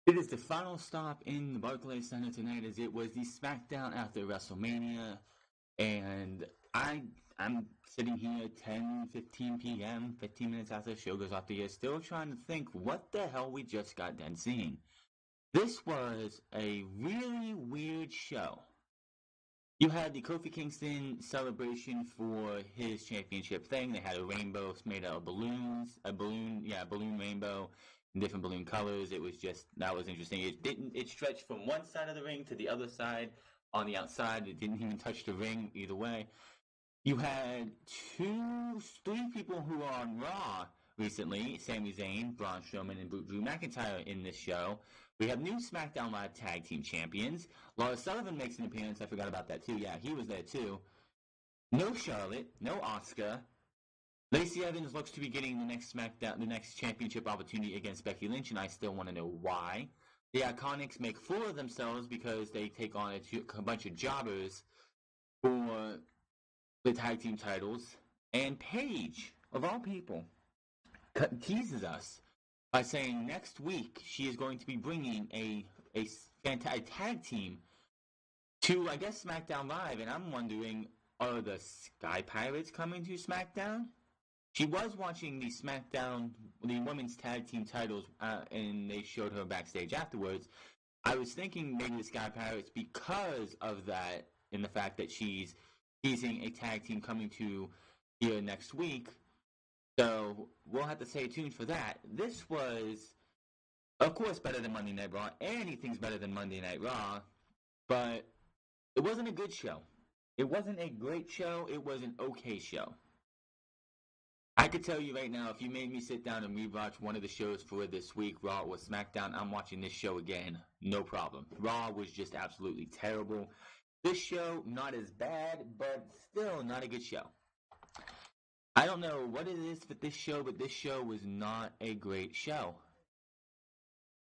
It is the final stop in the Barclays Center tonight, as it was the SmackDown after WrestleMania, and I'm sitting here 10:15 p.m., 15 minutes after the show goes off the air, still trying to think what the hell we just got done seeing. This was a really weird show. You had the Kofi Kingston celebration for his championship thing. They had a rainbow made out of balloons, a balloon rainbow, in different balloon colors. It was just that was interesting. It stretched from one side of the ring to the other side on the outside. It didn't even touch the ring either way. You had three people who are on Raw recently: Sami Zayn, Braun Strowman, and Drew McIntyre in this show. We have new SmackDown Live Tag Team Champions. Lars Sullivan makes an appearance. I forgot about that too. Yeah, he was there too. No Charlotte, no Asuka. Lacey Evans looks to be getting the next SmackDown, the next championship opportunity against Becky Lynch, and I still want to know why. The Iconics make fool of themselves because they take on a bunch of jobbers for the tag team titles, and Paige, of all people, teases us by saying next week she is going to be bringing a tag team to, I guess, SmackDown Live, and I'm wondering, are the Sky Pirates coming to SmackDown? She was watching the SmackDown, the women's tag team titles, and they showed her backstage afterwards. I was thinking maybe the Sky Pirates, because of that, and the fact that she's teasing a tag team coming to here next week. So we'll have to stay tuned for that. This was, of course, better than Monday Night Raw. Anything's better than Monday Night Raw, but it wasn't a good show. It wasn't a great show. It was an okay show. I could tell you right now, if you made me sit down and rewatch one of the shows for this week, Raw or SmackDown, I'm watching this show again. No problem. Raw was just absolutely terrible. This show, not as bad, but still not a good show. I don't know what it is with this show, but this show was not a great show.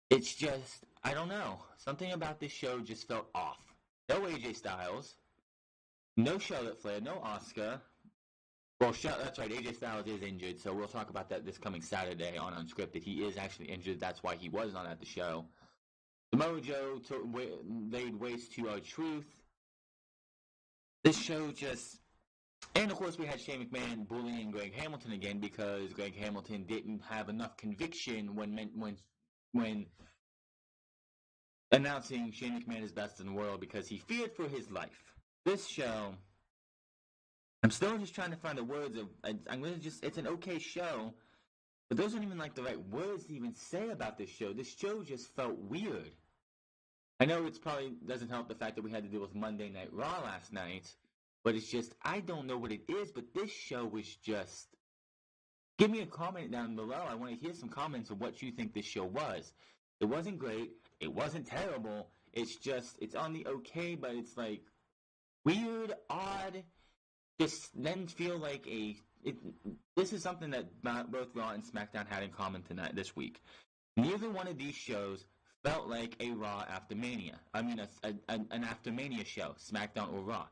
It's just, I don't know. Something about this show just felt off. No AJ Styles. No Charlotte Flair. No Asuka. Well, that's right. AJ Styles is injured, so we'll talk about that this coming Saturday on Unscripted. He is actually injured. That's why he was not at the show. Samoa Joe laid waste to R-Truth. This show just... And, of course, we had Shane McMahon bullying Greg Hamilton again because Greg Hamilton didn't have enough conviction when announcing Shane McMahon is best in the world because he feared for his life. This show... I'm still just trying to find the words of... it's an okay show, but those aren't even like the right words to even say about this show. This show just felt weird. I know it's probably doesn't help the fact that we had to deal with Monday Night Raw last night, but it's just, I don't know what it is, but this show was just... Give me a comment down below. I want to hear some comments of what you think this show was. It wasn't great. It wasn't terrible. It's just, it's on the okay, but it's like weird, odd... Just then feel like this is something that both Raw and SmackDown had in common this week. Neither one of these shows felt like a Raw after Mania. I mean, an after Mania show, SmackDown or Raw.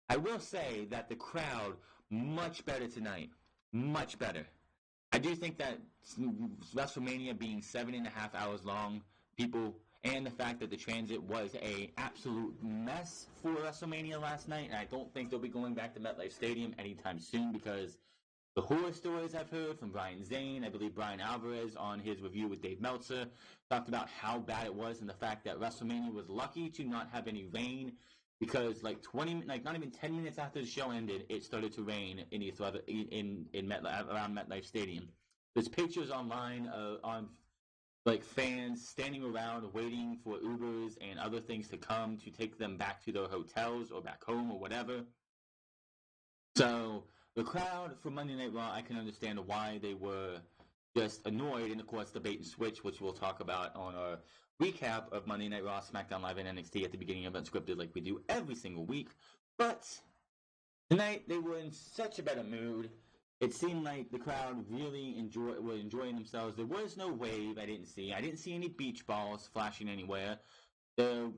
I will say that the crowd, much better tonight. Much better. I do think that WrestleMania being 7.5 hours long, and the fact that the transit was a absolute mess for WrestleMania last night, and I don't think they'll be going back to MetLife Stadium anytime soon because the horror stories I've heard from Brian Zane, I believe Brian Alvarez on his review with Dave Meltzer, talked about how bad it was and the fact that WrestleMania was lucky to not have any rain because not even 10 minutes after the show ended, it started to rain around MetLife Stadium. There's pictures online on fans standing around waiting for Ubers and other things to come to take them back to their hotels or back home or whatever. So the crowd for Monday Night Raw, I can understand why they were just annoyed, and of course the bait and switch, which we'll talk about on our recap of Monday Night Raw, SmackDown Live, and NXT at the beginning of Unscripted like we do every single week. But tonight they were in such a better mood. It seemed like the crowd really were enjoying themselves. There was no wave I didn't see. I didn't see any beach balls flashing anywhere. There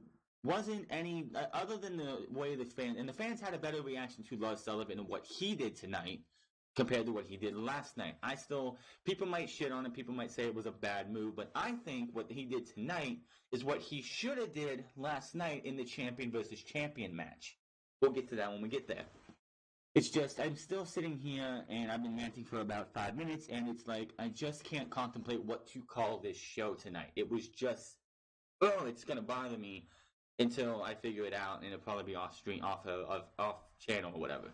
wasn't any, other than the way the fans had a better reaction to Lars Sullivan and what he did tonight. compared to what he did last night. People might shit on it, people might say it was a bad move, but I think what he did tonight is what he should have did last night in the champion versus champion match. We'll get to that when we get there. It's just, I'm still sitting here, and I've been ranting for about 5 minutes, and it's like, I just can't contemplate what to call this show tonight. It was just, it's gonna bother me until I figure it out, and it'll probably be off channel or whatever.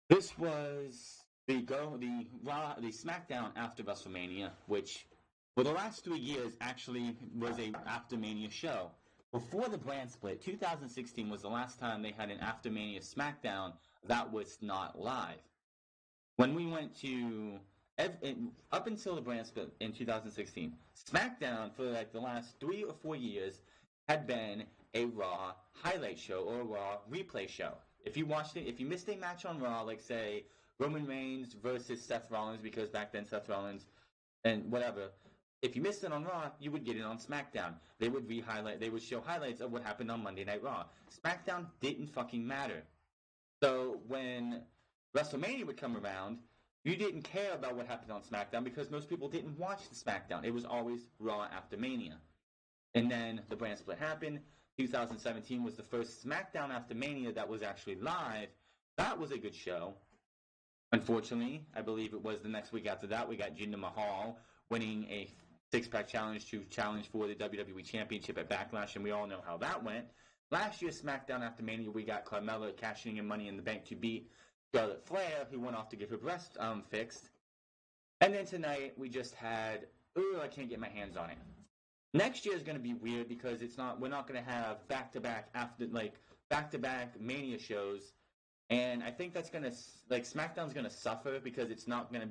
This was the SmackDown after WrestleMania, which for the last 3 years actually was a after Mania show. Before the brand split, 2016 was the last time they had an after Mania SmackDown that was not live. When we went to up until the brand split in 2016, SmackDown for like the last 3 or 4 years had been a Raw highlight show or a Raw replay show. If you watched it, if you missed a match on Raw, like say Roman Reigns versus Seth Rollins, because back then Seth Rollins and whatever, if you missed it on Raw, you would get it on SmackDown. They would show highlights of what happened on Monday Night Raw. SmackDown didn't fucking matter. So when WrestleMania would come around, you didn't care about what happened on SmackDown because most people didn't watch the SmackDown. It was always Raw after Mania. And then the brand split happened. 2017 was the first SmackDown after Mania that was actually live. That was a good show. Unfortunately, I believe it was the next week after that, we got Jinder Mahal winning a six-pack challenge to challenge for the WWE Championship at Backlash, and we all know how that went. Last year's SmackDown after Mania, we got Carmella cashing in Money in the Bank to beat Charlotte Flair, who went off to get her breast fixed. And then tonight, we just had, I can't get my hands on it. Next year is going to be weird because we're not going to have back-to-back Mania shows, and I think that's going to, SmackDown's going to suffer because it's not going to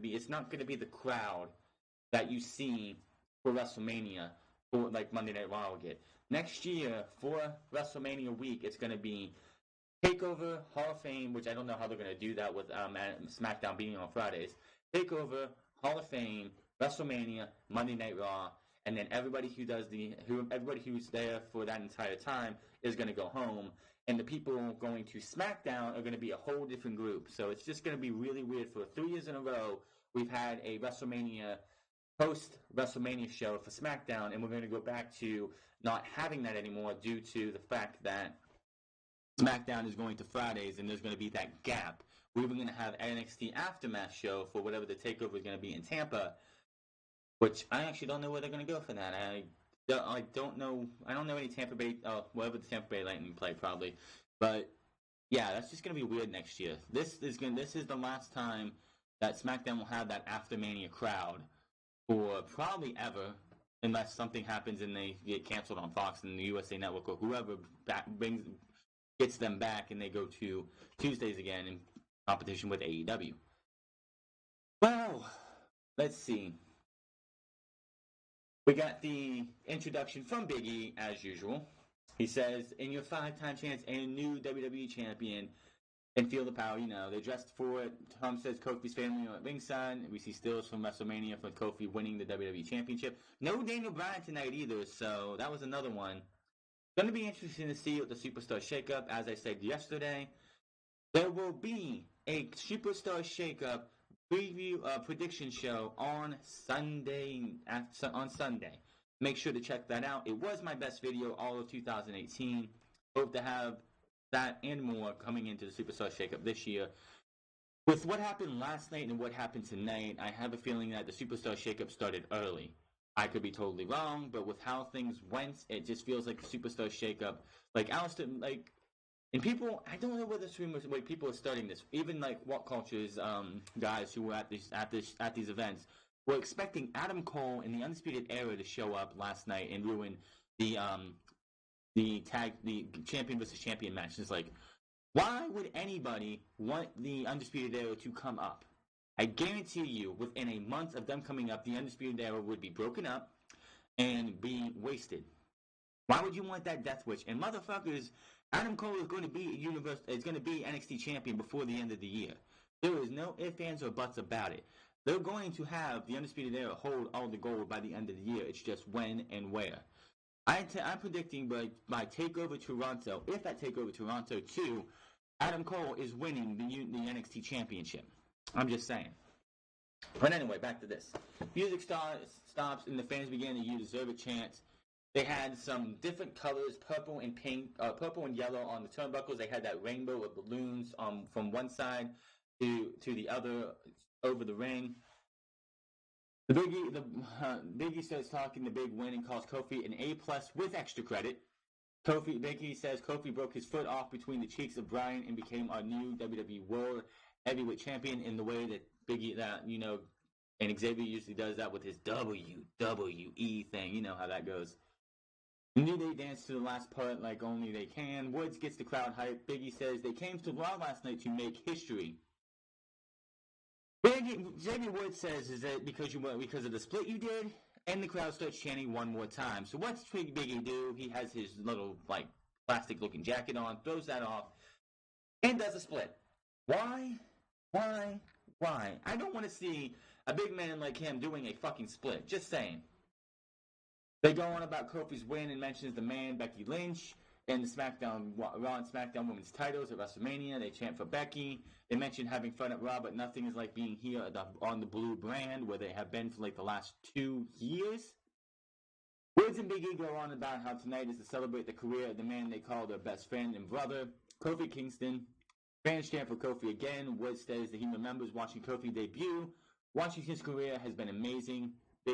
be the crowd that you see for WrestleMania, for like Monday Night Raw will get. Next year, for WrestleMania week, it's going to be TakeOver, Hall of Fame, which I don't know how they're going to do that with SmackDown being on Fridays. TakeOver, Hall of Fame, WrestleMania, Monday Night Raw, and then everybody who's there for that entire time is going to go home, and the people going to SmackDown are going to be a whole different group. So it's just going to be really weird. For 3 years in a row, we've had a post-WrestleMania show for SmackDown, and we're going to go back to not having that anymore due to the fact that SmackDown is going to Fridays, and there's going to be that gap. We were going to have NXT Aftermath show for whatever the TakeOver is going to be in Tampa, which I actually don't know where they're going to go for that. I don't know any Tampa Bay, wherever the Tampa Bay Lightning play probably. But yeah, that's just going to be weird next year. This is the last time that SmackDown will have that after Mania crowd for probably ever, unless something happens and they get canceled on Fox and the USA Network or whoever gets them back and they go to Tuesdays again in competition with AEW. Well, let's see. We got the introduction from Big E, as usual. He says, in your 5-time chance and a new WWE champion, and feel the power, They're dressed for it. Tom says Kofi's family at ringside. We see stills from WrestleMania for Kofi winning the WWE Championship. No Daniel Bryan tonight either, so that was another one. Going to be interesting to see with the SuperStar Shakeup. As I said yesterday, there will be a SuperStar Shakeup preview prediction show on Sunday. Make sure to check that out. It was my best video all of 2018. Hope to have that and more coming into the SuperStar Shakeup this year. With what happened last night and what happened tonight, I have a feeling that the SuperStar Shakeup started early. I could be totally wrong, but with how things went, it just feels like the SuperStar Shakeup, and people, I don't know where this rumor, people are starting this. Even like What Culture's guys who were at these events were expecting Adam Cole in the Undisputed Era to show up last night and ruin the champion versus champion match. It's like, why would anybody want the Undisputed Era to come up? I guarantee you, within a month of them coming up, the Undisputed Era would be broken up and be wasted. Why would you want that death wish? And motherfuckers, Adam Cole is going to be NXT champion before the end of the year. There is no ifs, ands, or buts about it. They're going to have the Undisputed Era hold all the gold by the end of the year. It's just when and where. I'm predicting by TakeOver Toronto, if at TakeOver Toronto 2, Adam Cole is winning the NXT Championship. I'm just saying. But anyway, back to this. Music stops, and the fans began to use "Deserve It" chants. They had some different colors, purple and pink, purple and yellow on the turnbuckles. They had that rainbow of balloons from one side to the other over the ring. Biggie starts talking the big win and calls Kofi an A+ with extra credit. Biggie says Kofi broke his foot off between the cheeks of Bryan and became our new WWE World Heavyweight Champion in the way that and Xavier usually does that with his WWE thing. You know how that goes. New Day dance to the last part like only they can. Woods gets the crowd hyped. Biggie says they came to Raw last night to make history. Xavier Woods says is that because of the split you did, and the crowd starts chanting one more time. So what's Biggie do? He has his little plastic looking jacket on, throws that off, and does a split. Why? I don't want to see a big man like him doing a fucking split. Just saying. They go on about Kofi's win and mentions the man, Becky Lynch, and the Raw and SmackDown women's titles at WrestleMania. They chant for Becky. They mention having fun at Raw, but nothing is like being here on the Blue brand, where they have been for the last 2 years. Woods and Big E go on about how tonight is to celebrate the career of the man they call their best friend and brother, Kofi Kingston. Fans chant for Kofi again. Woods says that he remembers watching Kofi debut. Watching his career has been amazing.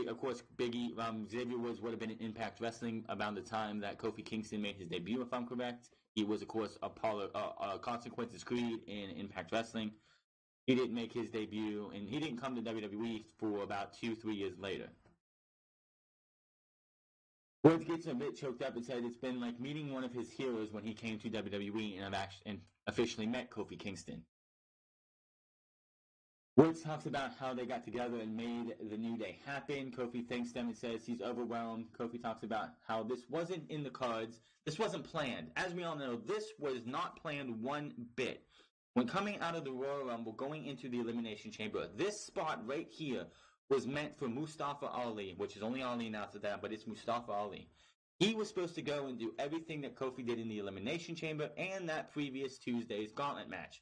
Of course, Xavier Woods would have been in Impact Wrestling around the time that Kofi Kingston made his debut, if I'm correct. He was, of course, a Consequences Creed in Impact Wrestling. He didn't make his debut, and he didn't come to WWE for about 2-3 years later. Woods gets a bit choked up and said it's been like meeting one of his heroes when he came to WWE and officially met Kofi Kingston. Woods talks about how they got together and made the New Day happen. Kofi thanks them and says he's overwhelmed. Kofi talks about how this wasn't in the cards. This wasn't planned. As we all know, this was not planned one bit. When coming out of the Royal Rumble, going into the Elimination Chamber, this spot right here was meant for Mustafa Ali, which is only Ali now to that, but it's Mustafa Ali. He was supposed to go and do everything that Kofi did in the Elimination Chamber and that previous Tuesday's gauntlet match.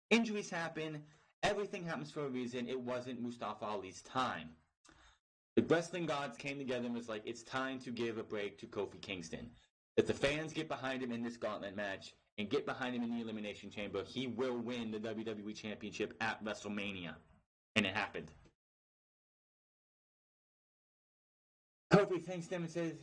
Injuries happen. Everything happens for a reason. It wasn't Mustafa Ali's time. The wrestling gods came together and was like, it's time to give a break to Kofi Kingston. If the fans get behind him in this gauntlet match and get behind him in the Elimination Chamber, he will win the WWE Championship at WrestleMania. And it happened. Kofi thanks them and says,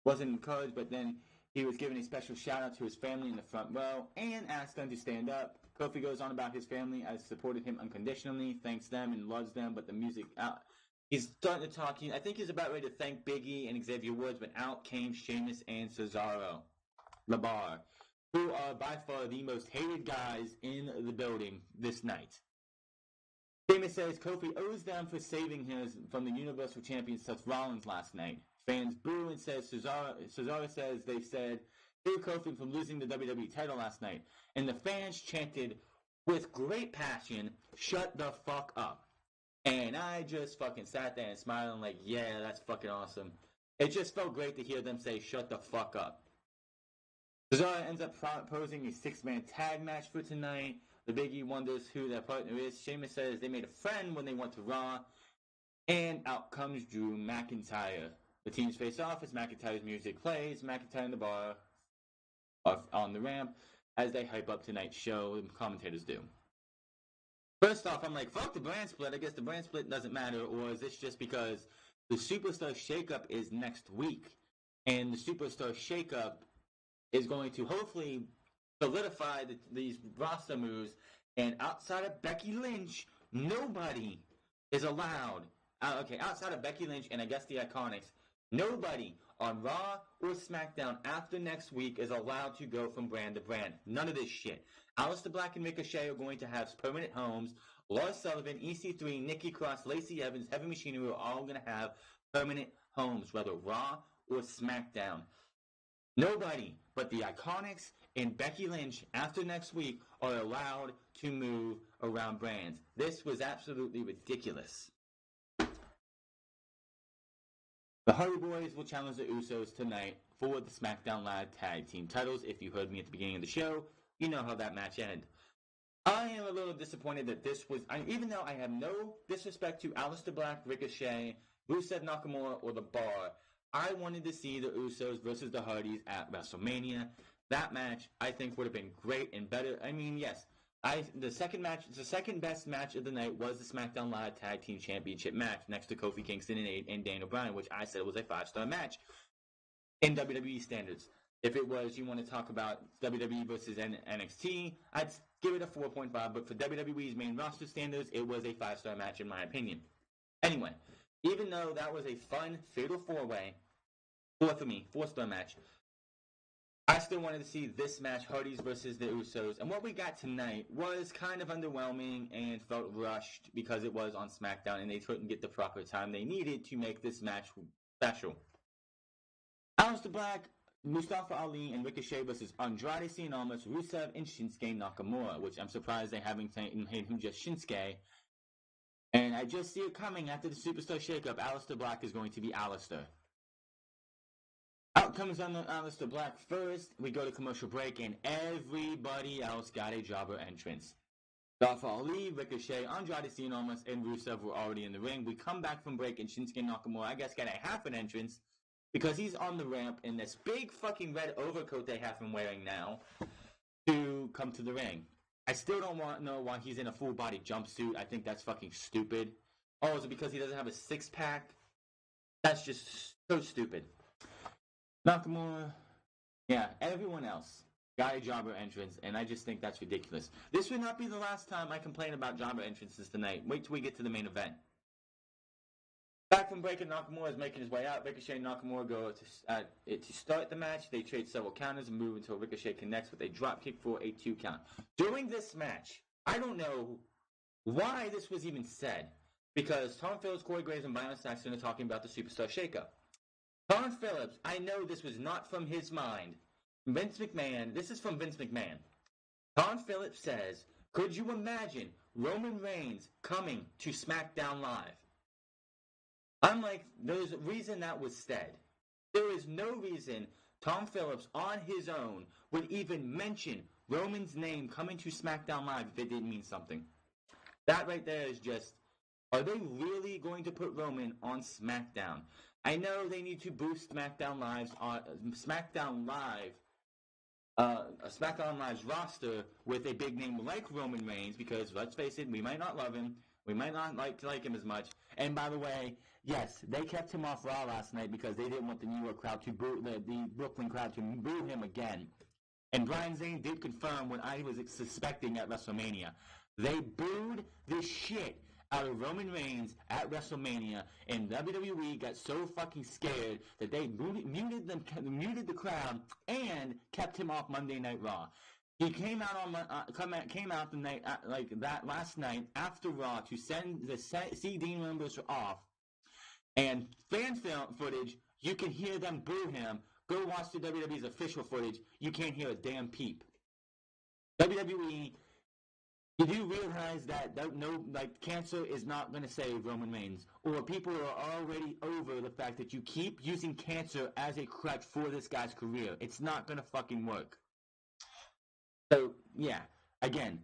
wasn't in the cards, but then he was given a special shout out to his family in the front row and asked them to stand up. Kofi goes on about his family as supported him unconditionally, thanks them and loves them, but the music out. He's starting to talk. I think he's about ready to thank Big E and Xavier Woods, but out came Sheamus and Cesaro LaBar, who are by far the most hated guys in the building this night. Sheamus says Kofi owes them for saving him from the Universal Champion Seth Rollins last night. Fans boo and says Cesaro says they said save Kofi from losing the WWE title last night. And the fans chanted with great passion, shut the fuck up. And I just fucking sat there and smiling like, yeah, that's fucking awesome. It just felt great to hear them say, shut the fuck up. Cesaro ends up proposing a 6-man tag match for tonight. The Big E wonders who their partner is. Sheamus says they made a friend when they went to Raw. And out comes Drew McIntyre. The teams face off as McIntyre's music plays. McIntyre and the bar on the ramp as they hype up tonight's show. The commentators do. First off, I'm like, fuck the brand split. I guess the brand split doesn't matter. Or is this just because the SuperStar Shakeup is next week? And the SuperStar Shakeup is going to hopefully solidify these roster moves. And outside of Becky Lynch, nobody is allowed. Outside of Becky Lynch and I guess the Iconics, nobody on Raw or SmackDown after next week is allowed to go from brand to brand. None of this shit. Aleister Black and Ricochet are going to have permanent homes. Lars Sullivan, EC3, Nikki Cross, Lacey Evans, Heavy Machinery are all going to have permanent homes, whether Raw or SmackDown. Nobody but the Iconics and Becky Lynch after next week are allowed to move around brands. This was absolutely ridiculous. The Hardy Boys will challenge the Usos tonight for the SmackDown Live Tag Team titles. If you heard me at the beginning of the show, you know how that match ended. I am a little disappointed that this was, even though I have no disrespect to Aleister Black, Ricochet, Rusev Nakamura, or The Bar, I wanted to see the Usos versus the Hardys at WrestleMania. That match, I think, would have been great and better. I mean, yes, the second best match of the night was the SmackDown Live Tag Team Championship match next to Kofi Kingston and Daniel Bryan, which I said was a 5-star match in WWE standards. If it was, you want to talk about WWE versus NXT, I'd give it a 4.5, but for WWE's main roster standards, it was a 5-star match in my opinion. Anyway, even though that was a fun Fatal 4-way, 4-star match, I still wanted to see this match, Hardys versus the Usos, and what we got tonight was kind of underwhelming and felt rushed because it was on SmackDown and they couldn't get the proper time they needed to make this match special. Aleister Black, Mustafa Ali, and Ricochet versus Andrade Cien Almas, Rusev, and Shinsuke Nakamura, which I'm surprised they haven't made him just Shinsuke. And I just see it coming after the Superstar Shakeup. Aleister Black is going to be Aleister. Out comes Aleister Black first. We go to commercial break, and everybody else got a jobber entrance. Mustafa Ali, Ricochet, Andrade Cien Almas, and Rusev were already in the ring. We come back from break, and Shinsuke Nakamura, I guess, got a half an entrance because he's on the ramp in this big fucking red overcoat they have him wearing now to come to the ring. I still don't know why he's in a full body jumpsuit. I think that's fucking stupid. Oh, is it because he doesn't have a 6-pack? That's just so stupid. Nakamura, yeah, everyone else got a jobber entrance, and I just think that's ridiculous. This would not be the last time I complain about jobber entrances tonight. Wait till we get to the main event. Back from break, Nakamura is making his way out. Ricochet and Nakamura go to start the match. They trade several counters and move until Ricochet connects with a dropkick for a 2 count. During this match, I don't know why this was even said, because Tom Phillips, Corey Graves, and Byron Saxton are talking about the Superstar Shakeup. Tom Phillips, I know this was not from his mind. Vince McMahon, this is from Vince McMahon. Tom Phillips says, could you imagine Roman Reigns coming to SmackDown Live? I'm like, there's a reason that was said. There is no reason Tom Phillips on his own would even mention Roman's name coming to SmackDown Live if it didn't mean something. That right there is just, are they really going to put Roman on SmackDown? I know they need to boost SmackDown Live's roster with a big name like Roman Reigns, because let's face it, we might not love him, we might not like him as much. And by the way, yes, they kept him off Raw last night because they didn't want the New York crowd to boo the Brooklyn crowd to boo him again. And Brian Zane did confirm what I was suspecting at WrestleMania. They booed the shit out of Roman Reigns at WrestleMania, and WWE got so fucking scared that they muted the crowd and kept him off Monday Night Raw. He came out the night like that last night after Raw to see Dean Ambrose off, and fan footage. You can hear them boo him. Go watch the WWE's official footage. You can't hear a damn peep. WWE. You do realize that cancer is not going to save Roman Reigns, or people are already over the fact that you keep using cancer as a crutch for this guy's career. It's not going to fucking work. So, yeah, again,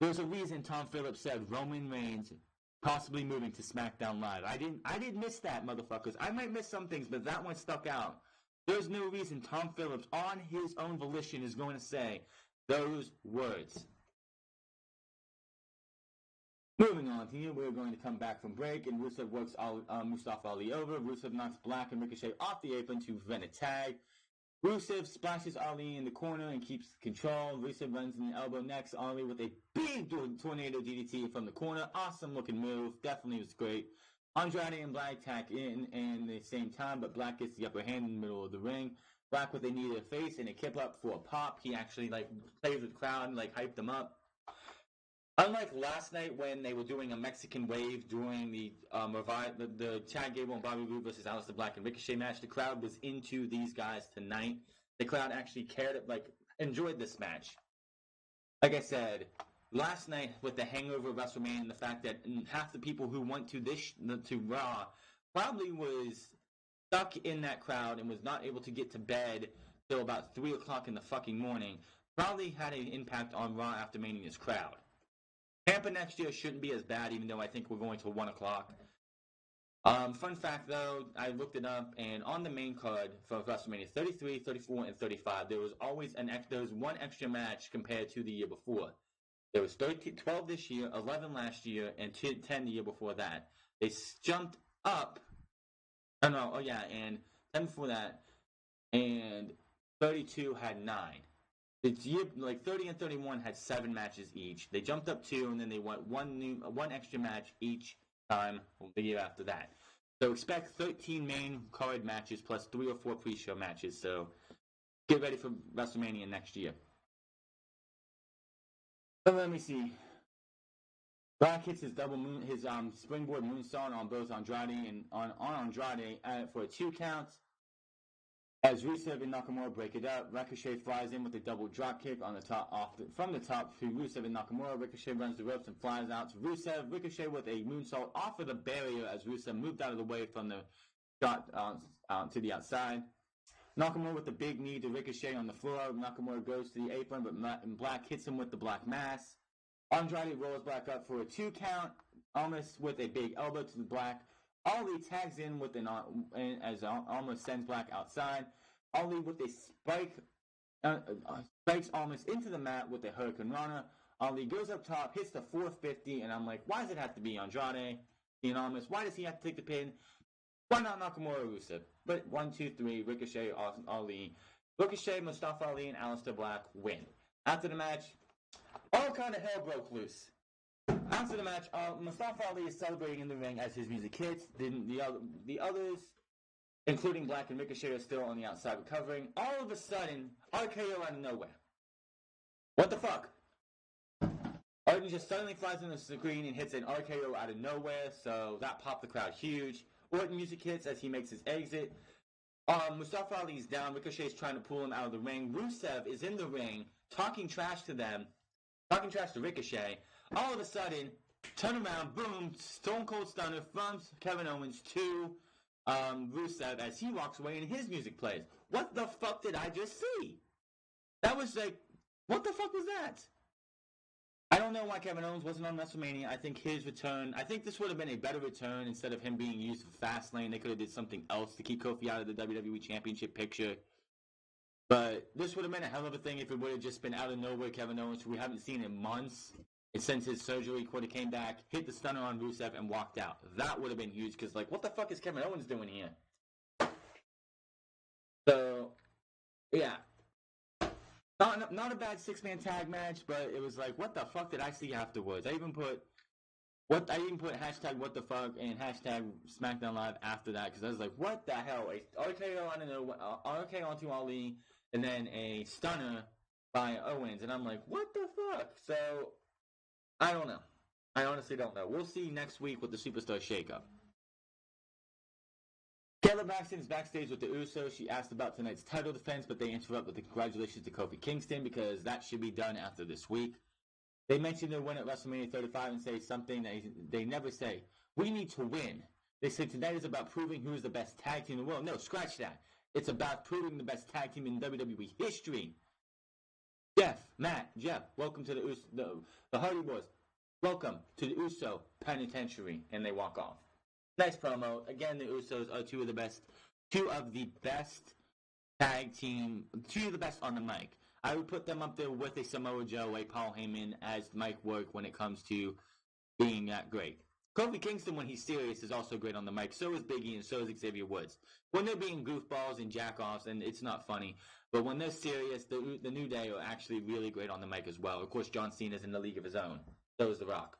there's a reason Tom Phillips said Roman Reigns possibly moving to SmackDown Live. I didn't miss that, motherfuckers. I might miss some things, but that one stuck out. There's no reason Tom Phillips, on his own volition, is going to say those words. Moving on here, we're going to come back from break, and Rusev works Mustafa Ali over. Rusev knocks Black and Ricochet off the apron to prevent a tag. Rusev splashes Ali in the corner and keeps control. Rusev runs in the elbow next. Ali with a big tornado DDT from the corner. Awesome looking move. Definitely was great. Andrade and Black tack in the same time, but Black gets the upper hand in the middle of the ring. Black with a knee to the face and a kip up for a pop. He actually plays with the crowd and hyped them up. Unlike last night when they were doing a Mexican wave during the Chad Gable and Bobby Roode versus Aleister Black and Ricochet match, the crowd was into these guys tonight. The crowd actually cared, enjoyed this match. Like I said, last night with the hangover of WrestleMania and the fact that half the people who went to Raw probably was stuck in that crowd and was not able to get to bed till about 3 o'clock in the fucking morning. probably had an impact on Raw After Mania's crowd. Tampa next year shouldn't be as bad, even though I think we're going to 1 o'clock. Fun fact though, I looked it up, and on the main card for WrestleMania 33, 34, and 35, there was always one extra match compared to the year before. There was 12 this year, 11 last year, and 10 the year before that. They jumped up. Oh no, oh yeah, and 10 before that, and 32 had 9. The year, like 30 and 31 had 7 matches each. They jumped up 2, and then they went one extra match each time the year after that. So expect 13 main card matches plus 3 or 4 pre-show matches. So get ready for WrestleMania next year. So let me see. Black hits his springboard moonsault on both Andrade and on Andrade for a 2 count. As Rusev and Nakamura break it up, Ricochet flies in with a double drop kick on the top from the top to Rusev and Nakamura. Ricochet runs the ropes and flies out to Rusev. Ricochet with a moonsault off of the barrier as Rusev moved out of the way from the shot to the outside. Nakamura with a big knee to Ricochet on the floor. Nakamura goes to the apron, but Black hits him with the Black Mass. Andrade rolls Black up for a 2 count, almost with a big elbow to the Black. Ali tags in with as almost sends Black outside. Ali with a spike, spikes almost into the mat with a Hurricane Rana. Ali goes up top, hits the 450, and I'm like, why does it have to be Andrade? Being honest, why does he have to take the pin? Why not Nakamura or Rusev? But 1, 2, 3, Ricochet, Ali. Ricochet, Mustafa Ali, and Aleister Black win. After the match, all kind of hell broke loose. After the match, Mustafa Ali is celebrating in the ring as his music hits. The others, including Black and Ricochet, are still on the outside recovering. All of a sudden, RKO out of nowhere. What the fuck? Orton just suddenly flies on the screen and hits an RKO out of nowhere, so that popped the crowd huge. Orton music hits as he makes his exit. Mustafa Ali's down. Ricochet's trying to pull him out of the ring. Rusev is in the ring, talking trash to Ricochet. All of a sudden, turn around, boom, Stone Cold Stunner from Kevin Owens to Rusev as he walks away and his music plays. What the fuck did I just see? That was like, what the fuck was that? I don't know why Kevin Owens wasn't on WrestleMania. I think his return, I think this would have been a better return instead of him being used for Fastlane. They could have did something else to keep Kofi out of the WWE Championship picture. But this would have been a hell of a thing if it would have just been out of nowhere Kevin Owens, who we haven't seen in months. And since his surgery, he would have came back, hit the stunner on Rusev, and walked out. That would have been huge, because, like, what the fuck is Kevin Owens doing here? So, yeah. Not a bad 6-man tag match, but it was like, what the fuck did I see afterwards? I even put hashtag what the fuck and hashtag Smackdown Live after that, because I was like, what the hell? A RKO onto Ali, and then a stunner by Owens, and I'm like, what the fuck? So, I don't know. I honestly don't know. We'll see next week with the Superstar Shakeup. Kayla Braxton is backstage with the Usos. She asked about tonight's title defense, but they interrupt with the congratulations to Kofi Kingston because that should be done after this week. They mention their win at WrestleMania 35 and say something that they never say. We need to win. They say tonight is about proving who is the best tag team in the world. No, scratch that. It's about proving the best tag team in WWE history. Jeff, welcome to the Hardy Boys. Welcome to the Uso Penitentiary. And they walk off. Nice promo. Again, the Usos are two of the best tag team, two of the best on the mic. I would put them up there with a Samoa Joe, a Paul Heyman as mic work when it comes to being that great. Kofi Kingston, when he's serious, is also great on the mic. So is Biggie and so is Xavier Woods. When they're being goofballs and jack-offs, and it's not funny, but when they're serious, the New Day are actually really great on the mic as well. Of course, John Cena's in the league of his own. So is The Rock.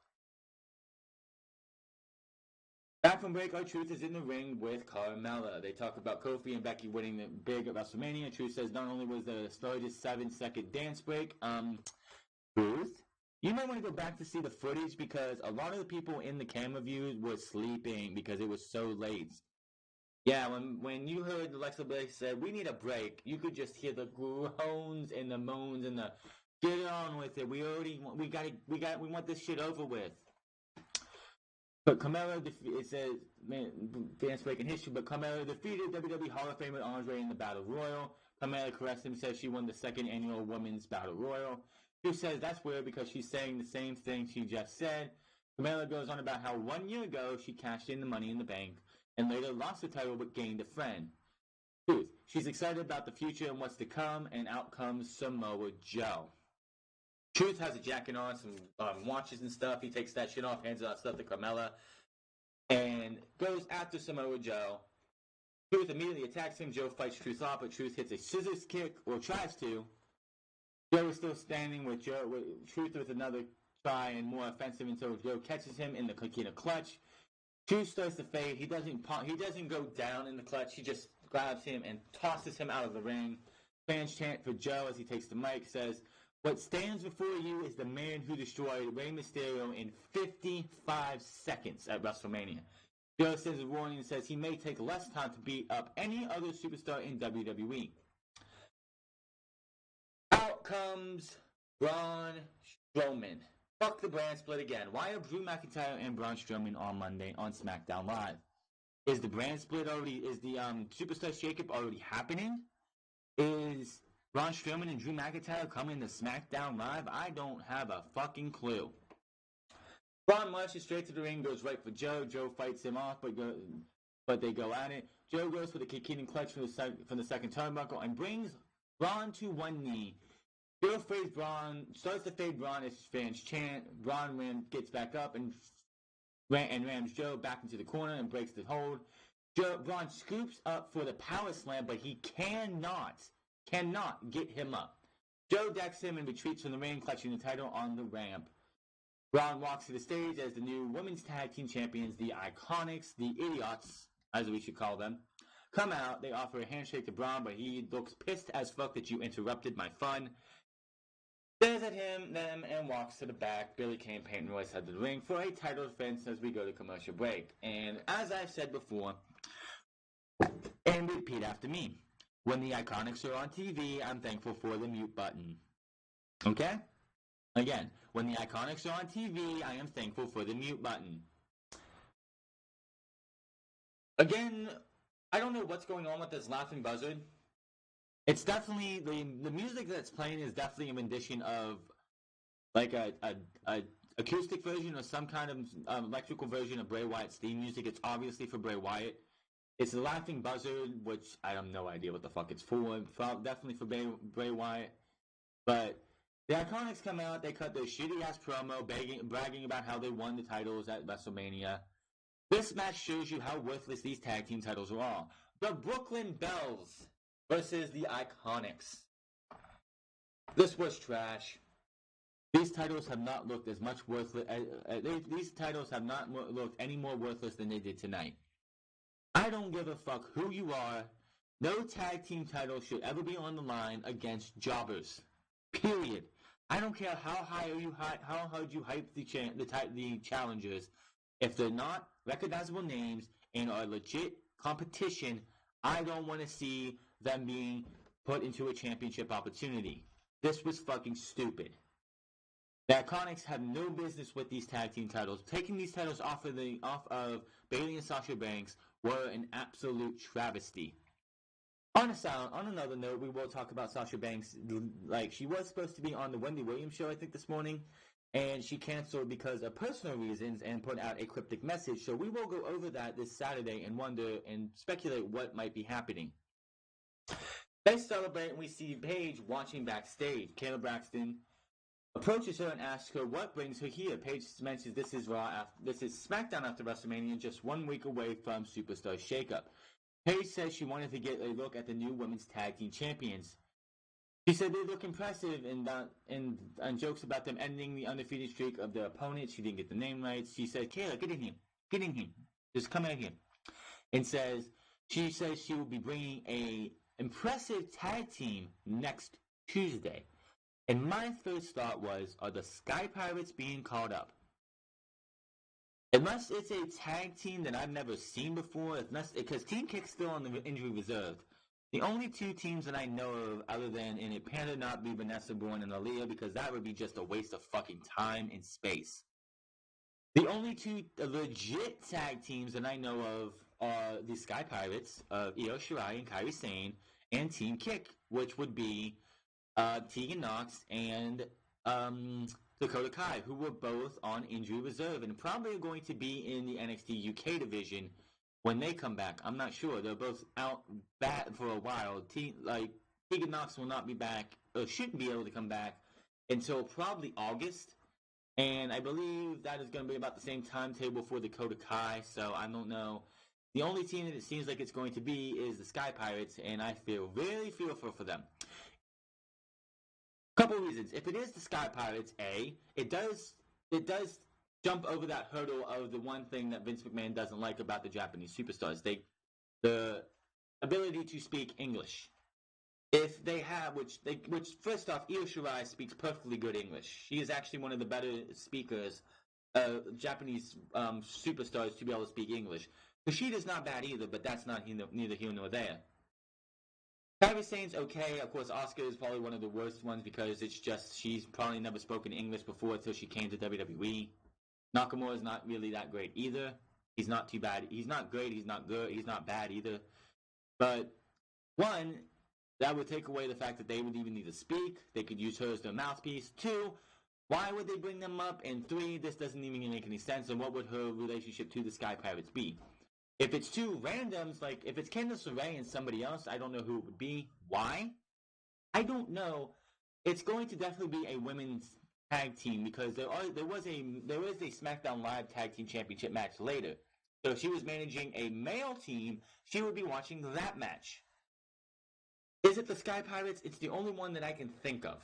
Back from break, R-Truth is in the ring with Carmella. They talk about Kofi and Becky winning the big at WrestleMania. Truth says not only was the largest 7-second dance break, Truth, you might want to go back to see the footage because a lot of the people in the camera views were sleeping because it was so late. Yeah, when you heard Alexa Bliss said, we need a break, you could just hear the groans and the moans and the, get on with it. We want this shit over with. But Carmella, it says, man, fans breaking history, but Carmella defeated WWE Hall of Famer Andre in the Battle Royal. Carmella corrects him, says she won the second annual Women's Battle Royal. She says that's weird because she's saying the same thing she just said. Carmella goes on about how 1 year ago she cashed in the Money in the Bank and later lost the title but gained a friend. Truth, she's excited about the future and what's to come, and out comes Samoa Joe. Truth has a jacket on, some watches and stuff. He takes that shit off, hands out stuff to Carmella, and goes after Samoa Joe. Truth immediately attacks him. Joe fights Truth off, but Truth hits a scissors kick, or tries to. Joe is still standing with Truth with another try and more offensive until Joe catches him in a clutch. Truth starts to fade. He doesn't go down in the clutch. He just grabs him and tosses him out of the ring. Fans chant for Joe as he takes the mic, says, "What stands before you is the man who destroyed Rey Mysterio in 55 seconds at WrestleMania." Joe says a warning and says he may take less time to beat up any other superstar in WWE. Out comes Braun Strowman. Fuck the brand split again. Why are Drew McIntyre and Braun Strowman on Monday on SmackDown Live? Is the brand split already? Is the SuperStar Shakeup already happening? Is Braun Strowman and Drew McIntyre coming to SmackDown Live? I don't have a fucking clue. Braun marches straight to the ring, goes right for Joe. Joe fights him off, but they go at it. Joe goes for the kick-in clutch from the second turnbuckle and brings Braun to one knee. Joe fades Braun, starts to fade Braun as fans chant. Braun gets back up and rams Joe back into the corner and breaks the hold. Braun scoops up for the power slam, but he cannot get him up. Joe decks him and retreats from the ring, clutching the title on the ramp. Braun walks to the stage as the new women's tag team champions, the Iconics, the Idiots, as we should call them, come out. They offer a handshake to Braun, but he looks pissed as fuck that you interrupted my fun. Stares at them, and walks to the back. Billy Kane, Peyton Royce head to the ring for a title defense as we go to commercial break. And as I've said before, and repeat after me, when the Iconics are on TV, I'm thankful for the mute button. Okay? Again, when the Iconics are on TV, I am thankful for the mute button. Again, I don't know what's going on with this laughing buzzard. It's definitely the music that's playing is definitely a rendition of like a acoustic version or some kind of electrical version of Bray Wyatt's theme music. It's obviously for Bray Wyatt. It's the laughing buzzard, which I have no idea what the fuck it's for. Definitely for Bray Wyatt, but. The Iconics come out, they cut their shitty-ass promo bragging about how they won the titles at WrestleMania. This match shows you how worthless these tag team titles are all. The Brooklyn Bells versus the Iconics. This was trash. These titles have not looked as much worthless. These titles have not looked any more worthless than they did tonight. I don't give a fuck who you are. No tag team title should ever be on the line against jobbers. Period. I don't care how hard you hype the challengers. If they're not recognizable names and are legit competition, I don't want to see them being put into a championship opportunity. This was fucking stupid. The Iconics have no business with these tag team titles. Taking these titles off of Bayley and Sasha Banks were an absolute travesty. On another note, we will talk about Sasha Banks. Like, she was supposed to be on the Wendy Williams show, I think, this morning, and she canceled because of personal reasons and put out a cryptic message. So we will go over that this Saturday and wonder and speculate what might be happening. They celebrate, and we see Paige watching backstage. Kayla Braxton approaches her and asks her what brings her here. Paige mentions this is SmackDown after WrestleMania, just 1 week away from SuperStar Shakeup. Paige says she wanted to get a look at the new women's tag team champions. She said they look impressive and jokes about them ending the undefeated streak of their opponents. She didn't get the name right. She said, "Kayla, get in here, just come out here." And she says she will be bringing a impressive tag team next Tuesday. And my first thought was, are the Sky Pirates being called up? Unless it's a tag team that I've never seen before, because Team Kick's still on the injury reserve. The only two teams that I know of, other than, and it better not be Vanessa Bourne and Aaliyah, because that would be just a waste of fucking time and space. The only two legit tag teams that I know of are the Sky Pirates of Io Shirai and Kairi Sane, and Team Kick, which would be Tegan Knox and Dakota Kai, who were both on injury reserve and probably are going to be in the NXT UK division when they come back. I'm not sure. They're both out bad for a while. Tegan Knox will not be back, or shouldn't be able to come back until probably August. And I believe that is going to be about the same timetable for Dakota Kai, so I don't know. The only team that it seems like it's going to be is the Sky Pirates, and I feel really fearful for them. Couple reasons. If it is the Sky Pirates, it does jump over that hurdle of the one thing that Vince McMahon doesn't like about the Japanese superstars. The ability to speak English. If they have, which first off, Io Shirai speaks perfectly good English. She is actually one of the better speakers, Japanese superstars to be able to speak English. Kushida's not bad either, but that's neither here nor there. Kairi Sane's okay. Of course, Asuka is probably one of the worst ones because it's just she's probably never spoken English before until she came to WWE. Nakamura is not really that great either. He's not too bad. He's not great. He's not good. He's not bad either. But one, that would take away the fact that they would even need to speak. They could use her as their mouthpiece. Two, why would they bring them up? And three, this doesn't even make any sense. And what would her relationship to the Sky Pirates be? If it's two randoms, like if it's Candice LeRae and somebody else, I don't know who it would be. Why? I don't know. It's going to definitely be a women's tag team because there is a SmackDown Live Tag Team Championship match later. So if she was managing a male team, she would be watching that match. Is it the Sky Pirates? It's the only one that I can think of.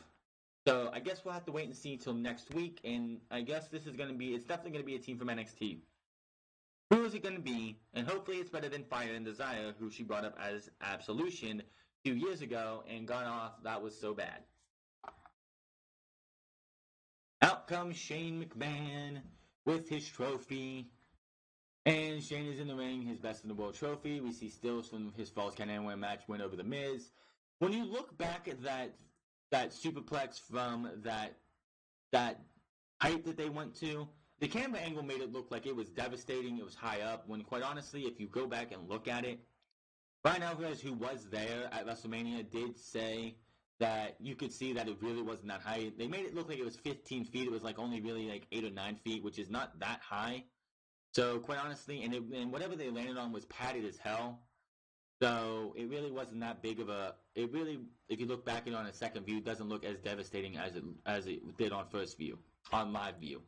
So I guess we'll have to wait and see until next week. And I guess it's definitely going to be a team from NXT. Who is it going to be? And hopefully it's better than Fire and Desire, who she brought up as Absolution 2 years ago and got off. That was so bad. Out comes Shane McMahon with his trophy. And Shane is in the ring, his Best in the World trophy. We see stills from his Falls Count Anywhere match win over The Miz. When you look back at that superplex from that height that they went to, the camera angle made it look like it was devastating. It was high up. When quite honestly, if you go back and look at it, Brian Alvarez, who was there at WrestleMania, did say that you could see that it really wasn't that high. They made it look like it was 15 feet. It was like only really like 8 or 9 feet, which is not that high. So quite honestly, and whatever they landed on was padded as hell. So it really wasn't that big of a. It really, if you look back at it on a second view, doesn't look as devastating as it did on first view, on live view.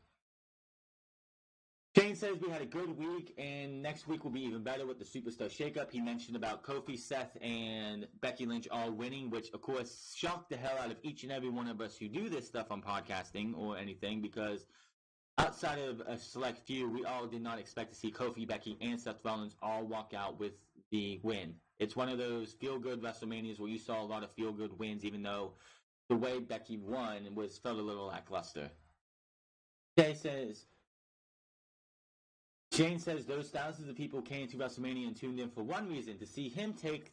Shane says we had a good week, and next week will be even better with the Superstar Shakeup. He mentioned about Kofi, Seth, and Becky Lynch all winning, which of course shocked the hell out of each and every one of us who do this stuff on podcasting or anything, because outside of a select few, we all did not expect to see Kofi, Becky, and Seth Rollins all walk out with the win. It's one of those feel-good WrestleManias where you saw a lot of feel-good wins, even though the way Becky won felt a little lackluster. Shane says those thousands of people came to WrestleMania and tuned in for one reason, to see him take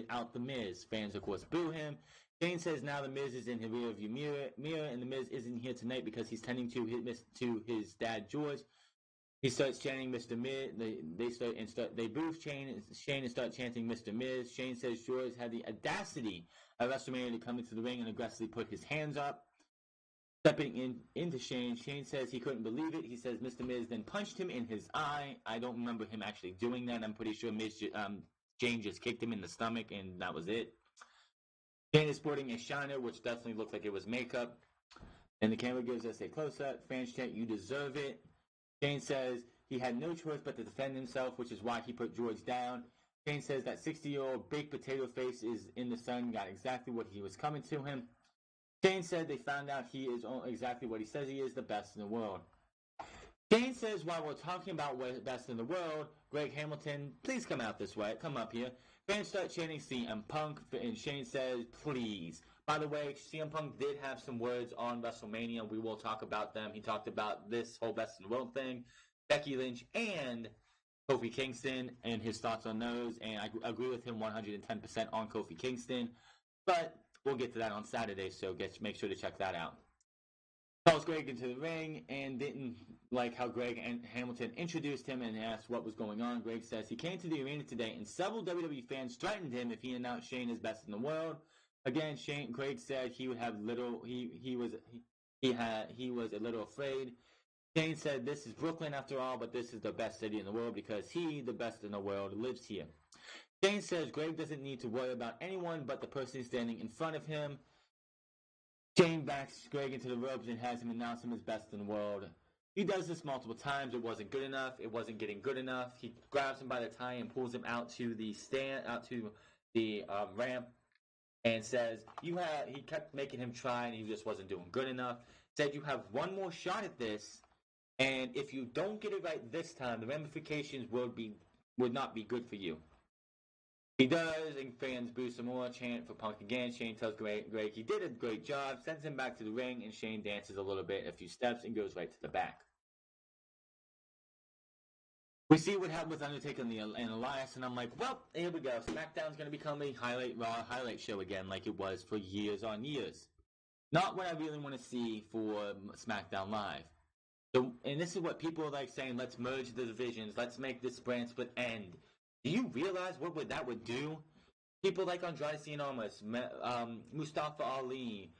out The Miz. Fans, of course, boo him. Shane says now The Miz is in his rearview mirror, and The Miz isn't here tonight because he's tending to his dad, George. He starts chanting Mr. Miz. They boo Shane and start chanting Mr. Miz. Shane says George had the audacity at WrestleMania to come into the ring and aggressively put his hands up. Stepping into Shane, Shane says he couldn't believe it. He says Mr. Miz then punched him in his eye. I don't remember him actually doing that. I'm pretty sure Shane just kicked him in the stomach, and that was it. Shane is sporting a shiner, which definitely looked like it was makeup. And the camera gives us a close-up. Fans chant, "You deserve it." Shane says he had no choice but to defend himself, which is why he put George down. Shane says that 60-year-old baked potato face is in the sun, got exactly what he was coming to him. Shane said they found out he is exactly what he says he is, the best in the world. Shane says while we're talking about best in the world, Greg Hamilton, please come out this way. Come up here. Fans start chanting CM Punk, and Shane says, please. By the way, CM Punk did have some words on WrestleMania. We will talk about them. He talked about this whole best in the world thing, Becky Lynch, and Kofi Kingston, and his thoughts on those. And I agree with him 110% on Kofi Kingston. But we'll get to that on Saturday, so make sure to check that out. calls Greg into the ring and didn't like how Greg and Hamilton introduced him and asked what was going on. Greg says he came to the arena today and several WWE fans threatened him if he announced Shane is best in the world. Again, Greg said he would have little. He was a little afraid. Shane said this is Brooklyn after all, but this is the best city in the world because he, the best in the world, lives here. Shane says Greg doesn't need to worry about anyone but the person standing in front of him. Shane backs Greg into the ropes and has him announce him as best in the world. He does this multiple times. It wasn't good enough. It wasn't getting good enough. He grabs him by the tie and pulls him out to the ramp, and says, he kept making him try and he just wasn't doing good enough. Said you have one more shot at this, and if you don't get it right this time, the ramifications would not be good for you. He does, and fans boo some more, chant for Punk again. Shane tells Greg he did a great job, sends him back to the ring, and Shane dances a little bit, a few steps, and goes right to the back. We see what happened with Undertaker and Elias, and I'm like, well, here we go. SmackDown's going to become a Raw highlight show again, like it was for years on years. Not what I really want to see for SmackDown Live. So, and this is what people are like saying, let's merge the divisions, let's make this brand split end. Do you realize what that would do? People like Andrade Cien Almas, Mustafa Ali,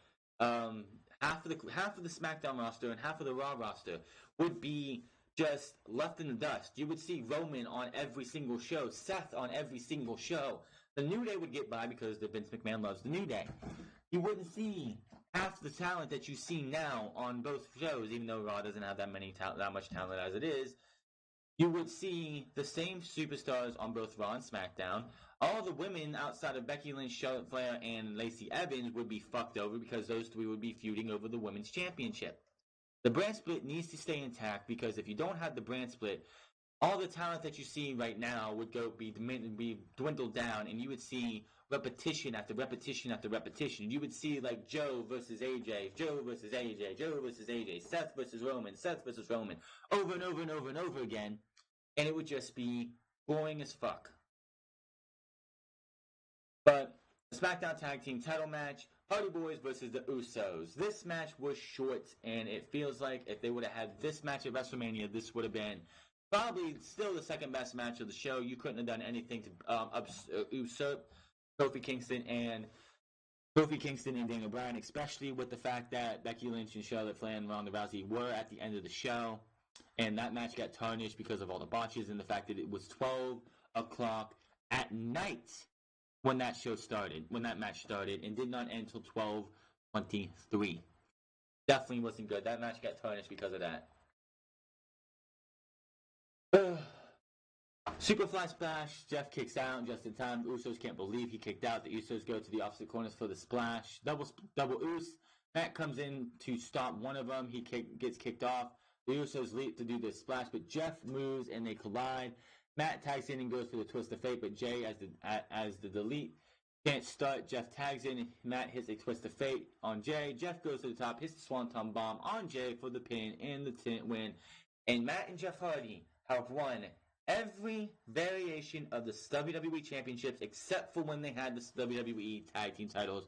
half of the SmackDown roster and half of the Raw roster would be just left in the dust. You would see Roman on every single show, Seth on every single show. The New Day would get by because the Vince McMahon loves the New Day. You wouldn't see half the talent that you see now on both shows, even though Raw doesn't have that much talent as it is. You would see the same superstars on both Raw and SmackDown. All the women outside of Becky Lynch, Charlotte Flair, and Lacey Evans would be fucked over because those three would be feuding over the women's championship. The brand split needs to stay intact because if you don't have the brand split, all the talent that you see right now would be dwindled down, and you would see repetition after repetition after repetition. You would see like Joe versus AJ, Joe versus AJ, Joe versus AJ, Seth versus Roman, Seth versus Roman, over and over and over and over again, and it would just be boring as fuck. But the SmackDown Tag Team title match, Hardy Boys versus the Usos. This match was short, and it feels like if they would have had this match at WrestleMania, this would have been probably still the second best match of the show. You couldn't have done anything to usurp Kofi Kingston and Daniel Bryan, especially with the fact that Becky Lynch and Charlotte Flair and Ronda Rousey were at the end of the show. And that match got tarnished because of all the botches and the fact that it was 12 o'clock at night when that match started, and did not end until 12:23. Definitely wasn't good. That match got tarnished because of that. Superfly Splash. Jeff kicks out just in time. The Usos can't believe he kicked out. The Usos go to the opposite corners for the splash. Double Us. Matt comes in to stop one of them. He gets kicked off. The Usos leap to do the splash, but Jeff moves and they collide. Matt tags in and goes for the twist of fate, but Jay, as the delete, can't start. Jeff tags in. Matt hits a twist of fate on Jay. Jeff goes to the top, hits the Swanton Bomb on Jay for the pin and the win. And Matt and Jeff Hardy have won every variation of the WWE Championships except for when they had the WWE Tag Team titles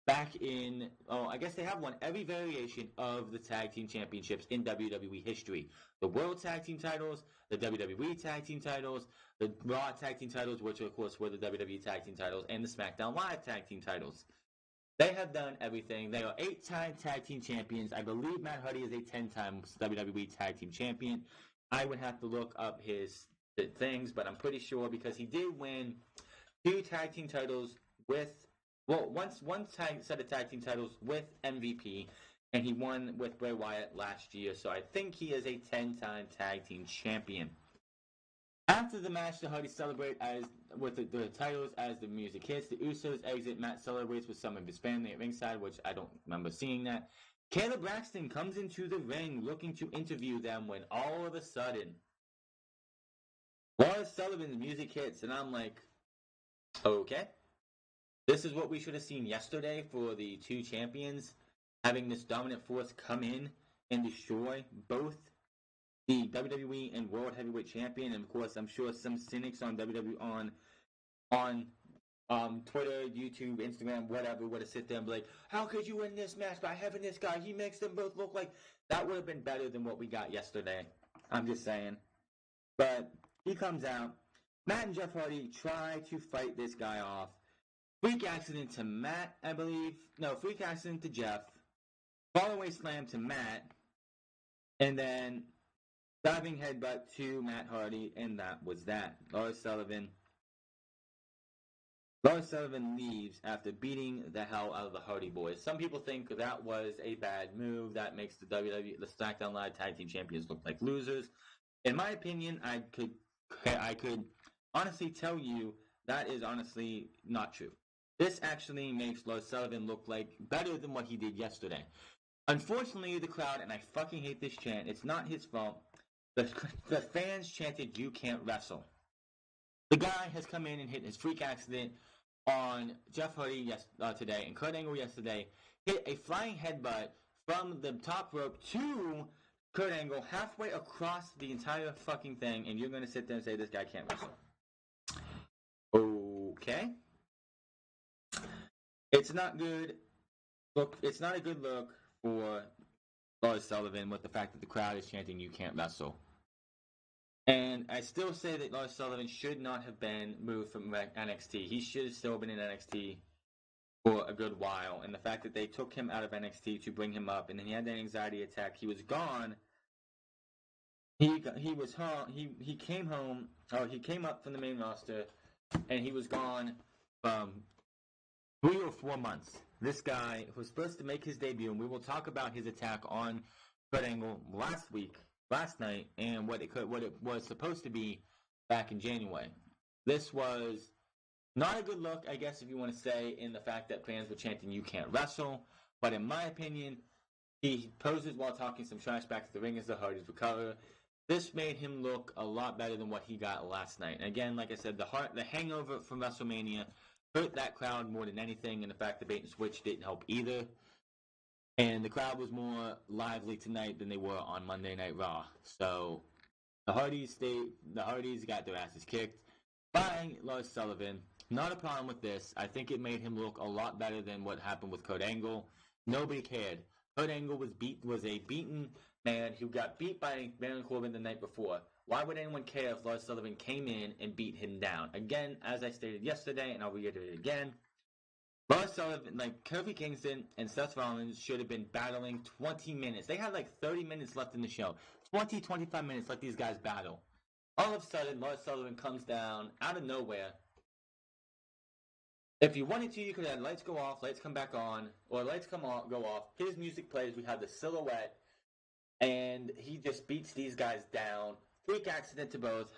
back in, I guess they have won every variation of the Tag Team Championships in WWE history. The World Tag Team titles, the WWE Tag Team titles, the Raw Tag Team titles, which of course were the WWE Tag Team titles, and the SmackDown Live Tag Team titles. They have done everything. They are 8-time Tag Team Champions. I believe Matt Hardy is a 10-time WWE Tag Team Champion. I would have to look up his things, but I'm pretty sure because he did win 2 Tag Team titles one set of Tag Team titles with MVP, and he won with Bray Wyatt last year, so I think he is a 10-time Tag Team Champion. After the match, the Hardys celebrate with the titles as the music hits. The Usos exit. Matt celebrates with some of his family at ringside, which I don't remember seeing that. Kayla Braxton comes into the ring looking to interview them when all of a sudden Lars Sullivan's music hits, and I'm like, okay. This is what we should have seen yesterday for the 2 champions, having this dominant force come in and destroy both the WWE and World Heavyweight Champion. And of course, I'm sure some cynics on WWE on Twitter, YouTube, Instagram, whatever, would have sit there and be like, how could you win this match by having this guy? He makes them both look like... That would have been better than what we got yesterday. I'm just saying. But he comes out. Matt and Jeff Hardy try to fight this guy off. Freak accident to Matt, I believe. No, freak accident to Jeff. Fallaway slam to Matt. And then diving headbutt to Matt Hardy. And that was that. Lars Sullivan leaves after beating the hell out of the Hardy Boys. Some people think that was a bad move. That makes the SmackDown Live Tag Team Champions look like losers. In my opinion, I could honestly tell you that is honestly not true. This actually makes Lars Sullivan look like better than what he did yesterday. Unfortunately, the crowd, and I fucking hate this chant, it's not his fault. The fans chanted, "You can't wrestle." The guy has come in and hit his freak accident on Jeff Hardy today, and Kurt Angle yesterday hit a flying headbutt from the top rope to Kurt Angle halfway across the entire fucking thing, and you're going to sit there and say this guy can't wrestle. Okay. It's not good. Look, it's not a good look for Lars Sullivan with the fact that the crowd is chanting, "You can't wrestle." And I still say that Lars Sullivan should not have been moved from NXT. He should have still been in NXT for a good while. And the fact that they took him out of NXT to bring him up, and then he had that anxiety attack, he was gone. He was home. He came home. Oh, he came up from the main roster, and he was gone from 3 or 4 months. This guy was supposed to make his debut, and we will talk about his attack on Kurt Angle last night, and what it was supposed to be back in January. This was not a good look, I guess, if you want to say, in the fact that fans were chanting, "You can't wrestle." But in my opinion, he poses while talking some trash back to the ring as the Hardys recover. This made him look a lot better than what he got last night. And again, like I said, the hangover from WrestleMania hurt that crowd more than anything, and the fact that bait and switch didn't help either. And the crowd was more lively tonight than they were on Monday Night Raw. So the Hardys got their asses kicked by Lars Sullivan. Not a problem with this. I think it made him look a lot better than what happened with Kurt Angle. Nobody cared. Kurt Angle was a beaten man who got beat by Baron Corbin the night before. Why would anyone care if Lars Sullivan came in and beat him down? Again, as I stated yesterday, and I'll reiterate it again, Lars Sullivan, like Kofi Kingston and Seth Rollins, should have been battling 20 minutes. They had like 30 minutes left in the show. 25 minutes let these guys battle. All of a sudden, Lars Sullivan comes down out of nowhere. If you wanted to, you could have lights go off, lights come back on, or lights go off. His music plays, we have the silhouette, and he just beats these guys down. Freak accident to both,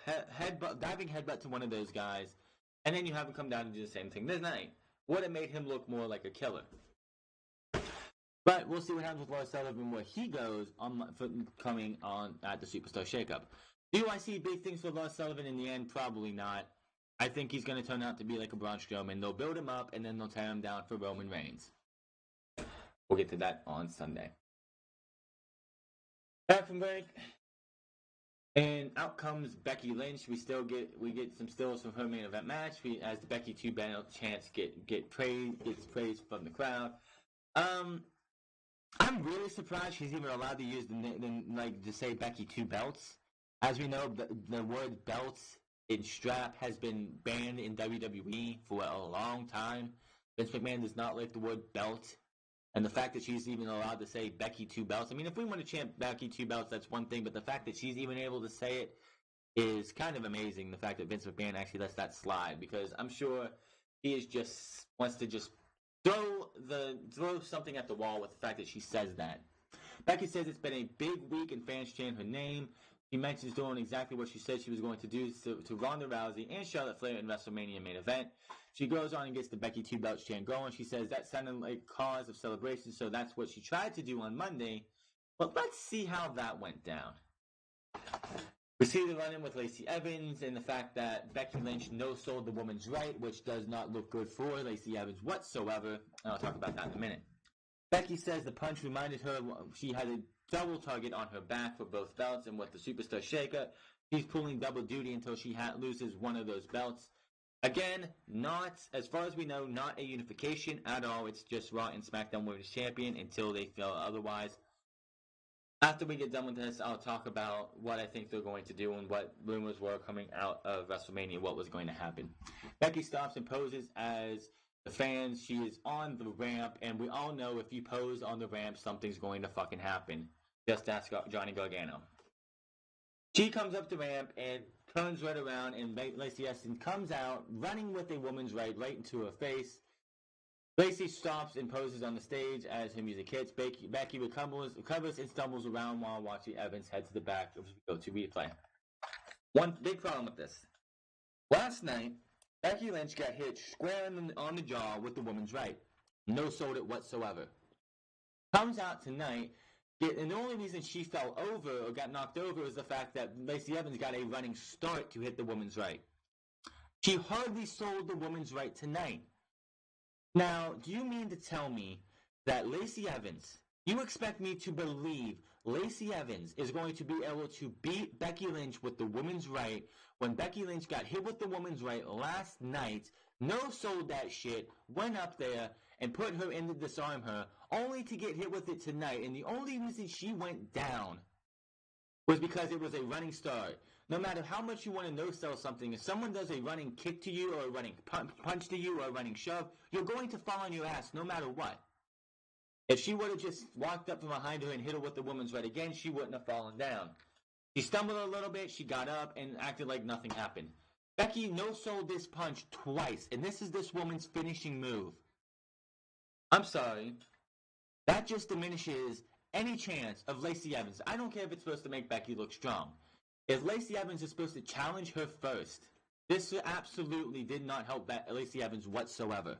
diving headbutt to one of those guys, and then you have him come down and do the same thing this night. Would have made him look more like a killer. But we'll see what happens with Lars Sullivan, where he goes coming on at the SuperStar Shakeup. Do I see big things for Lars Sullivan in the end? Probably not. I think he's going to turn out to be like a Braun Strowman. They'll build him up, and then they'll tear him down for Roman Reigns. We'll get to that on Sunday. Back from break. And out comes Becky Lynch. We get some stills from her main event match. As the Becky 2 belt chants gets praised from the crowd. I'm really surprised she's even allowed to use to say Becky 2 belts. As we know, the word belts in strap has been banned in WWE for a long time. Vince McMahon does not like the word belt. And the fact that she's even allowed to say Becky 2 belts. I mean, if we want to chant Becky 2 belts, that's one thing. But the fact that she's even able to say it is kind of amazing. The fact that Vince McMahon actually lets that slide. Because I'm sure he wants to just throw something at the wall with the fact that she says that. Becky says it's been a big week and fans chant her name. She mentions doing exactly what she said she was going to do to Ronda Rousey and Charlotte Flair in WrestleMania main event. She goes on and gets the Becky 2 belts chant going. She says that sounded like cause of celebration, so that's what she tried to do on Monday. But let's see how that went down. We see the run-in with Lacey Evans and the fact that Becky Lynch no-sold the woman's right, which does not look good for Lacey Evans whatsoever. And I'll talk about that in a minute. Becky says the punch reminded her she had a double target on her back for both belts, and with the SuperStar Shakeup, she's pulling double duty until she loses one of those belts. Again, not, as far as we know, not a unification at all. It's just Raw and SmackDown Women's Champion until they feel otherwise. After we get done with this, I'll talk about what I think they're going to do and what rumors were coming out of WrestleMania, what was going to happen. Becky stops and poses as the fans. She is on the ramp, and we all know if you pose on the ramp, something's going to fucking happen. Just ask Johnny Gargano. She comes up the ramp and turns right around, and Lacey Evans comes out running with a woman's right into her face. Lacey stops and poses on the stage as her music hits. Becky recovers and stumbles around while watching Evans head to the back as we go to replay. One big problem with this. Last night, Becky Lynch got hit square on the jaw with the woman's right. No sold it whatsoever. Comes out tonight, and the only reason she fell over or got knocked over is the fact that Lacey Evans got a running start to hit the woman's right. She hardly sold the woman's right tonight. Now, do you mean to tell me that Lacey Evans, you expect me to believe Lacey Evans is going to be able to beat Becky Lynch with the woman's right when Becky Lynch got hit with the woman's right last night, no sold that shit, went up there and put her in to disarm her, only to get hit with it tonight, and the only reason she went down was because it was a running start. No matter how much you want to no-sell something, if someone does a running kick to you or a running punch to you or a running shove, you're going to fall on your ass no matter what. If she would have just walked up from behind her and hit her with the woman's right again, she wouldn't have fallen down. She stumbled a little bit, she got up, and acted like nothing happened. Becky no-sold this punch twice, and this is this woman's finishing move. I'm sorry. That just diminishes any chance of Lacey Evans. I don't care if it's supposed to make Becky look strong. If Lacey Evans is supposed to challenge her first, this absolutely did not help Lacey Evans whatsoever.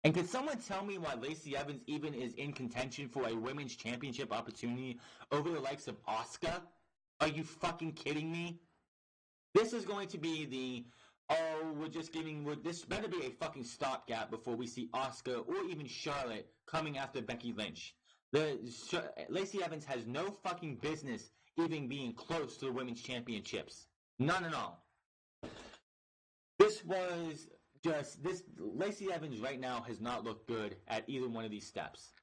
And can someone tell me why Lacey Evans even is in contention for a women's championship opportunity over the likes of Asuka? Are you fucking kidding me? This is going to be this better be a fucking stopgap before we see Asuka or even Charlotte coming after Becky Lynch. Lacey Evans has no fucking business even being close to the women's championships. None at all. This Lacey Evans right now has not looked good at either one of these steps.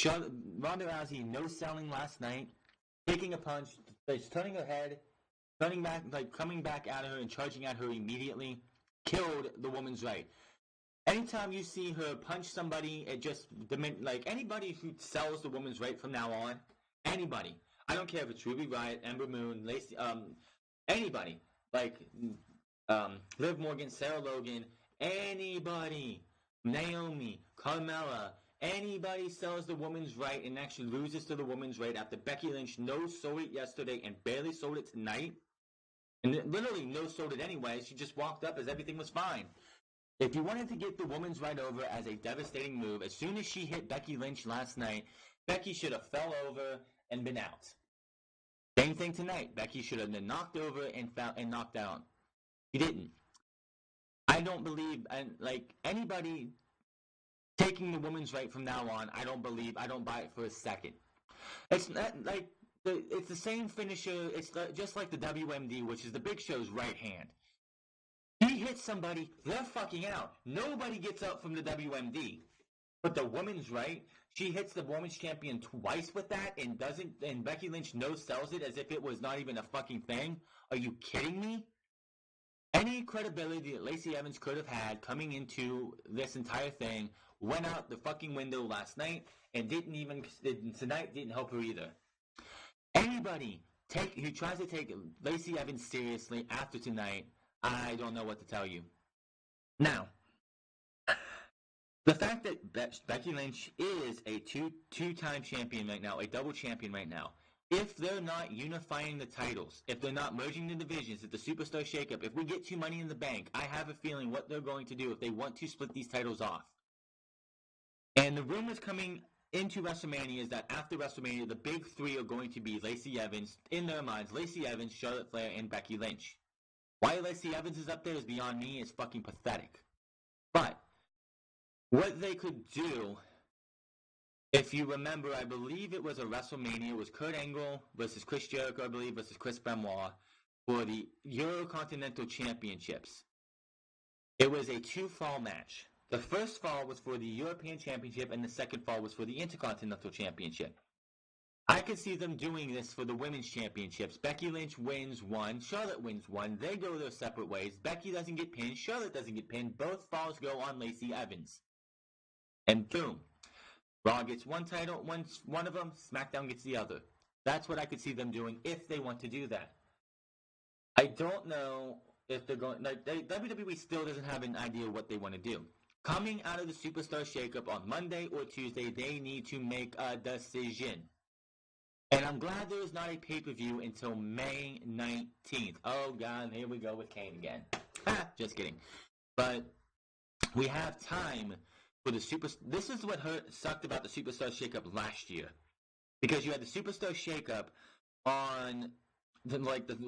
Ronda Rousey no-selling last night, taking a punch, turning her head, turning back, coming back at her and charging at her immediately, killed the woman's right. Anytime you see her punch somebody, it just, anybody who sells the woman's right from now on, anybody, I don't care if it's Ruby Riott, Ember Moon, Lacey, anybody, Liv Morgan, Sarah Logan, anybody, Naomi, Carmella, anybody sells the woman's right and actually loses to the woman's right after Becky Lynch no-sold it yesterday and barely sold it tonight, and literally no-sold it anyway, she just walked up as everything was fine. If you wanted to get the woman's right over as a devastating move, as soon as she hit Becky Lynch last night, Becky should have fell over and been out. Same thing tonight. Becky should have been knocked over and knocked out. She didn't. I don't believe, anybody taking the woman's right from now on, I don't buy it for a second. It's not it's the same finisher. It's just like the WMD, which is the Big Show's right hand. He hits somebody, they're fucking out. Nobody gets up from the WMD. But the woman's right, she hits the women's champion twice with that and Becky Lynch no-sells it as if it was not even a fucking thing? Are you kidding me? Any credibility that Lacey Evans could have had coming into this entire thing went out the fucking window last night and tonight didn't help her either. Anybody who tries to take Lacey Evans seriously after tonight, I don't know what to tell you. Now, the fact that Becky Lynch is a two-time champion right now, a double champion right now, if they're not unifying the titles, if they're not merging the divisions, if the SuperStar Shakeup, if we get too Money in the Bank, I have a feeling what they're going to do if they want to split these titles off. And the rumors coming into WrestleMania is that after WrestleMania, the big three are going to be Lacey Evans, in their minds, Lacey Evans, Charlotte Flair, and Becky Lynch. Why Lacey Evans is up there is beyond me. It's fucking pathetic. But what they could do, if you remember, I believe it was a WrestleMania, it was Kurt Angle versus Chris Jericho, I believe, versus Chris Benoit for the Eurocontinental Championships. It was a two-fall match. The first fall was for the European Championship, and the second fall was for the Intercontinental Championship. I could see them doing this for the Women's Championships. Becky Lynch wins one, Charlotte wins one, they go their separate ways. Becky doesn't get pinned, Charlotte doesn't get pinned, both falls go on Lacey Evans. And boom. Raw gets one title, one of them, SmackDown gets the other. That's what I could see them doing if they want to do that. I don't know if they're going... WWE still doesn't have an idea what they want to do. Coming out of the SuperStar Shakeup on Monday or Tuesday, they need to make a decision. And I'm glad there is not a pay-per-view until May 19th. Oh, God, here we go with Kane again. Just kidding. But we have time for the Super... This is what sucked about the SuperStar Shakeup last year. Because you had the SuperStar Shakeup on the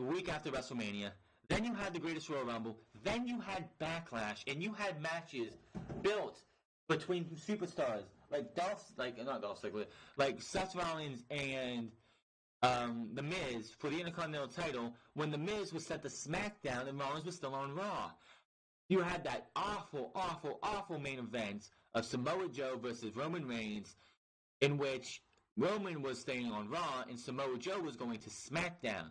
week after WrestleMania. Then you had the Greatest Royal Rumble. Then you had Backlash. And you had matches built between superstars like Seth Rollins and The Miz for the Intercontinental title when The Miz was sent to SmackDown and Rollins was still on Raw. You had that awful main event of Samoa Joe versus Roman Reigns, in which Roman was staying on Raw and Samoa Joe was going to SmackDown.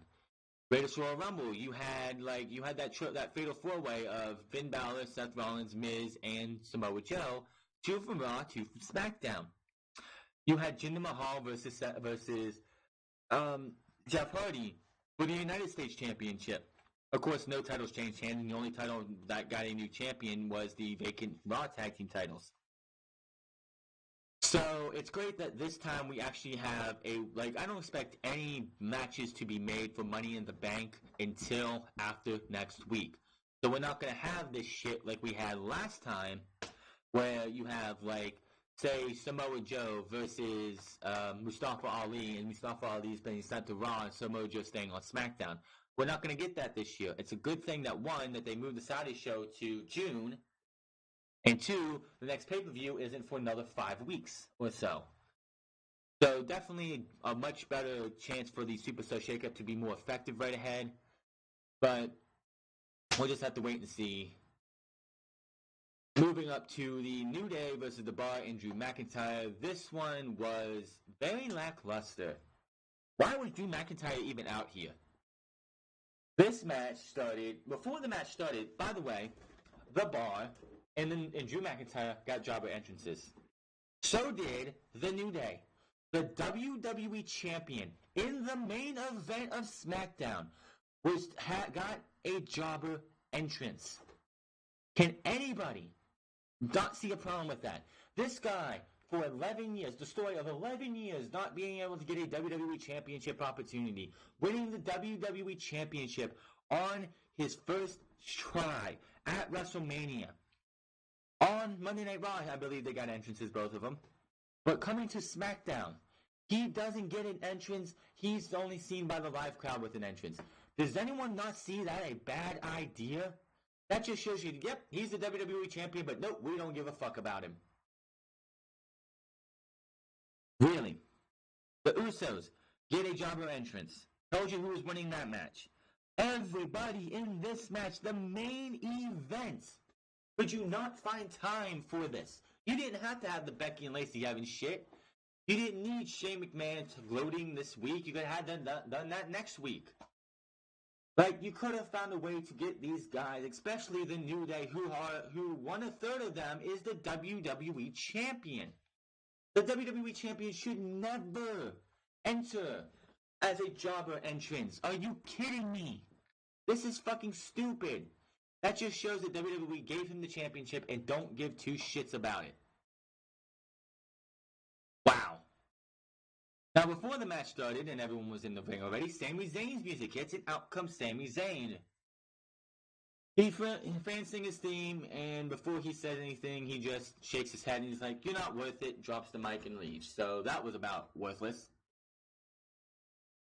Greatest Royal Rumble, you had that fatal four-way of Finn Balor, Seth Rollins, Miz, and Samoa Joe, two from Raw, two from SmackDown. You had Jinder Mahal versus Jeff Hardy for the United States Championship. Of course, no titles changed hands, and the only title that got a new champion was the vacant Raw Tag Team titles. So, it's great that this time we actually have I don't expect any matches to be made for Money in the Bank until after next week. So we're not going to have this shit like we had last time, where you have, say, Samoa Joe versus Mustafa Ali, and Mustafa Ali's being sent to Raw, and Samoa Joe staying on SmackDown. We're not going to get that this year. It's a good thing that, one, that they moved the Saudi show to June, and two, the next pay-per-view isn't for another 5 weeks or so. So definitely a much better chance for the Superstar Shakeup to be more effective right ahead. But we'll just have to wait and see. Moving up to the New Day versus The Bar and Drew McIntyre. This one was very lackluster. Why was Drew McIntyre even out here? This match started... Before the match started, by the way, The Bar and Drew McIntyre got jobber entrances. So did the New Day. The WWE Champion in the main event of SmackDown got a jobber entrance. Can anybody not see a problem with that? This guy, for 11 years, the story of 11 years not being able to get a WWE Championship opportunity, winning the WWE Championship on his first try at WrestleMania. On Monday Night Raw, I believe they got entrances, both of them. But coming to SmackDown, he doesn't get an entrance. He's only seen by the live crowd with an entrance. Does anyone not see that a bad idea? That just shows you, yep, he's the WWE Champion, but nope, we don't give a fuck about him. Really? The Usos get a jobber entrance. Told you who was winning that match. Everybody in this match, the main event. Could you not find time for this? You didn't have to have the Becky and Lacey Evans shit. You didn't need Shane McMahon gloating this week. You could have done that next week. You could have found a way to get these guys, especially the New Day, who 1/3 of them is the WWE Champion. The WWE Champion should never enter as a jobber entrance. Are you kidding me? This is fucking stupid. That just shows that WWE gave him the championship and don't give two shits about it. Wow. Now, before the match started and everyone was in the ring already, Sami Zayn's music hits and out comes Sami Zayn. He fans sing his theme, and before he says anything, he just shakes his head and he's like, "You're not worth it," drops the mic and leaves. So that was about worthless.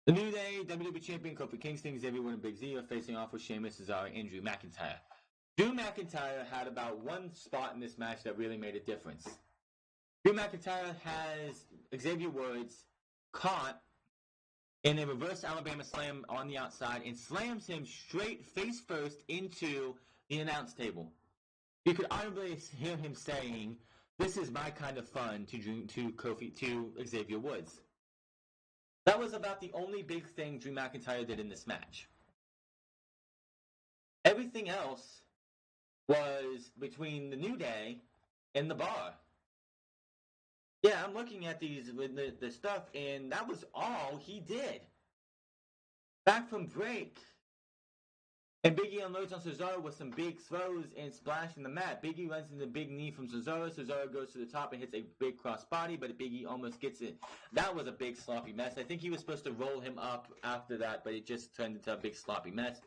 The New Day, WWE Champion Kofi Kingston, Xavier Woods, and Big Z are facing off with Sheamus, Cesaro, and Drew McIntyre. Drew McIntyre had about one spot in this match that really made a difference. Drew McIntyre has Xavier Woods caught in a reverse Alabama slam on the outside and slams him straight face first into the announce table. You could audibly hear him saying, "This is my kind of fun" to Xavier Woods. That was about the only big thing Drew McIntyre did in this match. Everything else was between the New Day and the Bar. Yeah, I'm looking at the stuff, and that was all he did. Back from break, and Big E unloads on Cesaro with some big throws and splash in the mat. Big E runs into the big knee from Cesaro. Cesaro goes to the top and hits a big cross body, but Big E almost gets it. That was a big sloppy mess. I think he was supposed to roll him up after that, but it just turned into a big sloppy mess.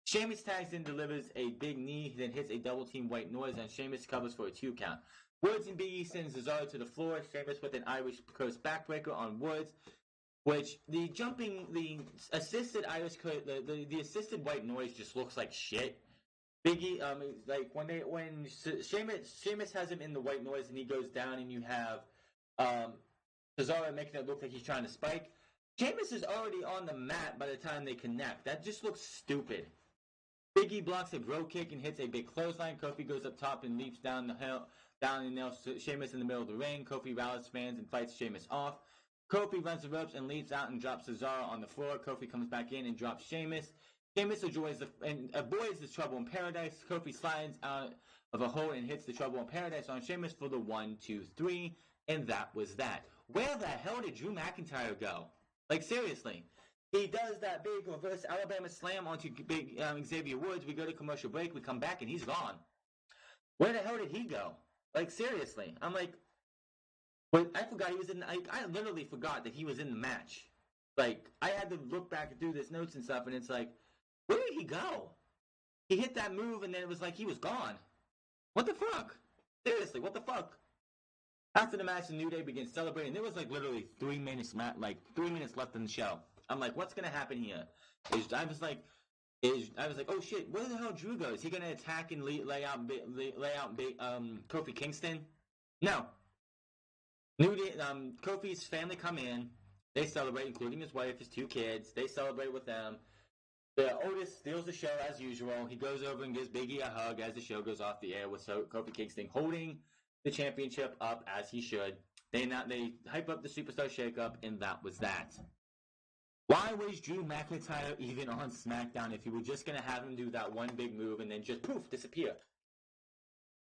Sheamus tags in, delivers a big knee, then hits a double team white noise, and Sheamus covers for a 2 count. Woods and Big E sends Cesaro to the floor. Sheamus with an Irish curse backbreaker on Woods, which the assisted Irish curse, the assisted white noise just looks like shit. Big E, like when Sheamus has him in the white noise and he goes down, and you have Cesaro making it look like he's trying to spike. Sheamus is already on the mat by the time they connect. That just looks stupid. Big E blocks a bro kick and hits a big clothesline. Kofi goes up top and leaps down the hill, and nails Sheamus in the middle of the ring. Kofi rallies fans and fights Sheamus off. Kofi runs the ropes and leaps out and drops Cesaro on the floor. Kofi comes back in and drops Sheamus. Sheamus avoids the Trouble in Paradise. Kofi slides out of a hole and hits the Trouble in Paradise on Sheamus for the 1, 2, 3, and that was that. Where the hell did Drew McIntyre go? Like, seriously. He does that big reverse Alabama slam onto big Xavier Woods. We go to commercial break. We come back, and he's gone. Where the hell did he go? Like, seriously. I'm like, but I forgot he was in. I literally forgot that he was in the match. Like, I had to look back and do this notes and stuff, and it's like, where did he go? He hit that move, and then it was like he was gone. What the fuck? Seriously, what the fuck? After the match, the New Day begins celebrating. There was like literally 3 minutes, three minutes left in the show. I'm like, what's gonna happen here? I was like, oh shit, where the hell Drew go? Is he gonna attack and lay out Kofi Kingston? No. Kofi's family come in. They celebrate, including his wife, his 2 kids. They celebrate with them. Otis steals the show as usual. He goes over and gives Big E a hug as the show goes off the air with Kofi Kingston holding the championship up as he should. They hype up the SuperStar Shakeup, and that was that. Why was Drew McIntyre even on SmackDown if you were just going to have him do that one big move and then just poof, disappear?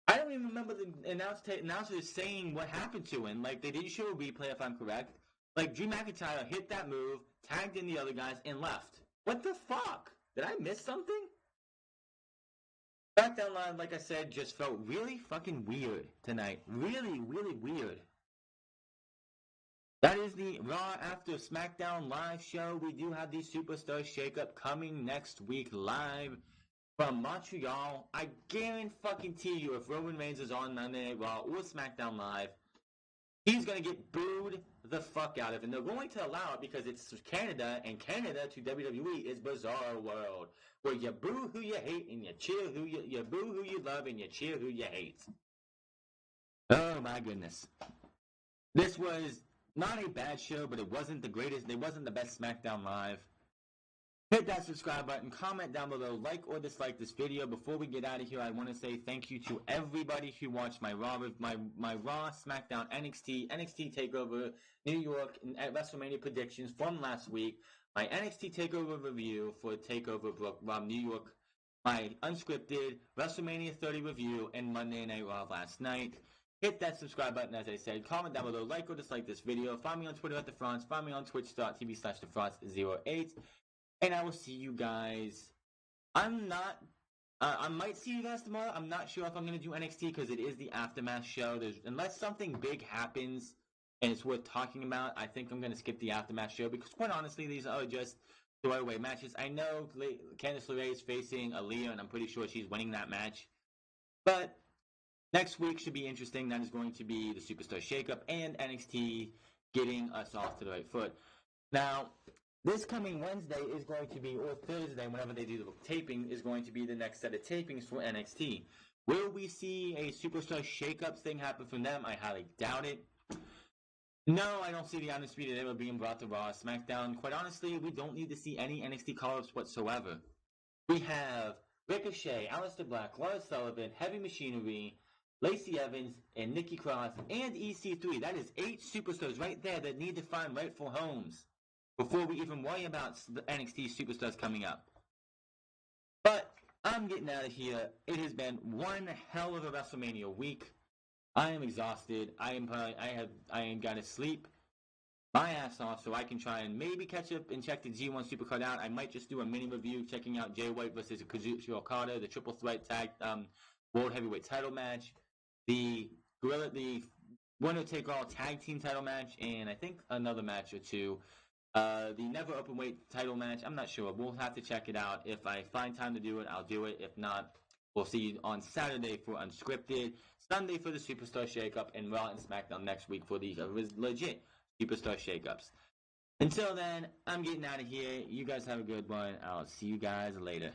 I don't even remember the announcers saying what happened to him. Like, they didn't show a replay, if I'm correct. Like, Drew McIntyre hit that move, tagged in the other guys, and left. What the fuck? Did I miss something? SmackDown Live, like I said, just felt really fucking weird tonight. Really, really weird. That is the Raw After SmackDown Live show. We do have the SuperStar Shakeup coming next week live from Montreal. I guarantee you, if Roman Reigns is on Monday Night Raw or SmackDown Live, he's going to get booed the fuck out of it. And they're going to allow it because it's Canada, and Canada to WWE is bizarre world, where you boo who you hate and you cheer you boo who you love and you cheer who you hate. Oh my goodness. This was not a bad show, but it wasn't the greatest. It wasn't the best SmackDown Live. Hit that subscribe button, comment down below, like or dislike this video. Before we get out of here, I want to say thank you to everybody who watched my Raw, SmackDown, NXT TakeOver New York, and WrestleMania predictions from last week, my NXT TakeOver review for TakeOver New York, my unscripted WrestleMania 30 review, and Monday Night Raw last night. Hit that subscribe button, as I said. Comment down below, like or dislike this video. Find me on Twitter at TheFrance. Find me on twitch.tv/TheFrance08. And I will see you guys. I might see you guys tomorrow. I'm not sure if I'm going to do NXT because it is the Aftermath show. Unless something big happens and it's worth talking about, I think I'm going to skip the Aftermath show because, quite honestly, these are just throwaway matches. I know Candice LeRae is facing Aaliyah, and I'm pretty sure she's winning that match. But next week should be interesting. That is going to be the SuperStar Shakeup and NXT getting us off to the right foot. Now, this coming Wednesday is going to be, or Thursday, whenever they do the taping, is going to be the next set of tapings for NXT. Will we see a SuperStar Shakeup thing happen from them? I highly doubt it. No, I don't see the Undisputed Era being brought to Raw, SmackDown. Quite honestly, we don't need to see any NXT call-ups whatsoever. We have Ricochet, Aleister Black, Lars Sullivan, Heavy Machinery, Lacey Evans, and Nikki Cross, and EC3. That is 8 superstars right there that need to find rightful homes before we even worry about the NXT superstars coming up. But I'm getting out of here. It has been one hell of a WrestleMania week. I am exhausted. I am gonna sleep my ass off so I can try and maybe catch up and check the G1 Supercard out. I might just do a mini review checking out Jay White versus Kazuchika Okada, the triple threat tag world heavyweight title match, the winner take all tag team title match, and I think another match or two. The never open weight title match. I'm not sure. We'll have to check it out. If I find time to do it, I'll do it. If not, we'll see you on Saturday for Unscripted, Sunday for the Superstar Shakeup, and Raw and SmackDown next week for the legit Superstar Shakeups. Until then, I'm getting out of here. You guys have a good one. I'll see you guys later.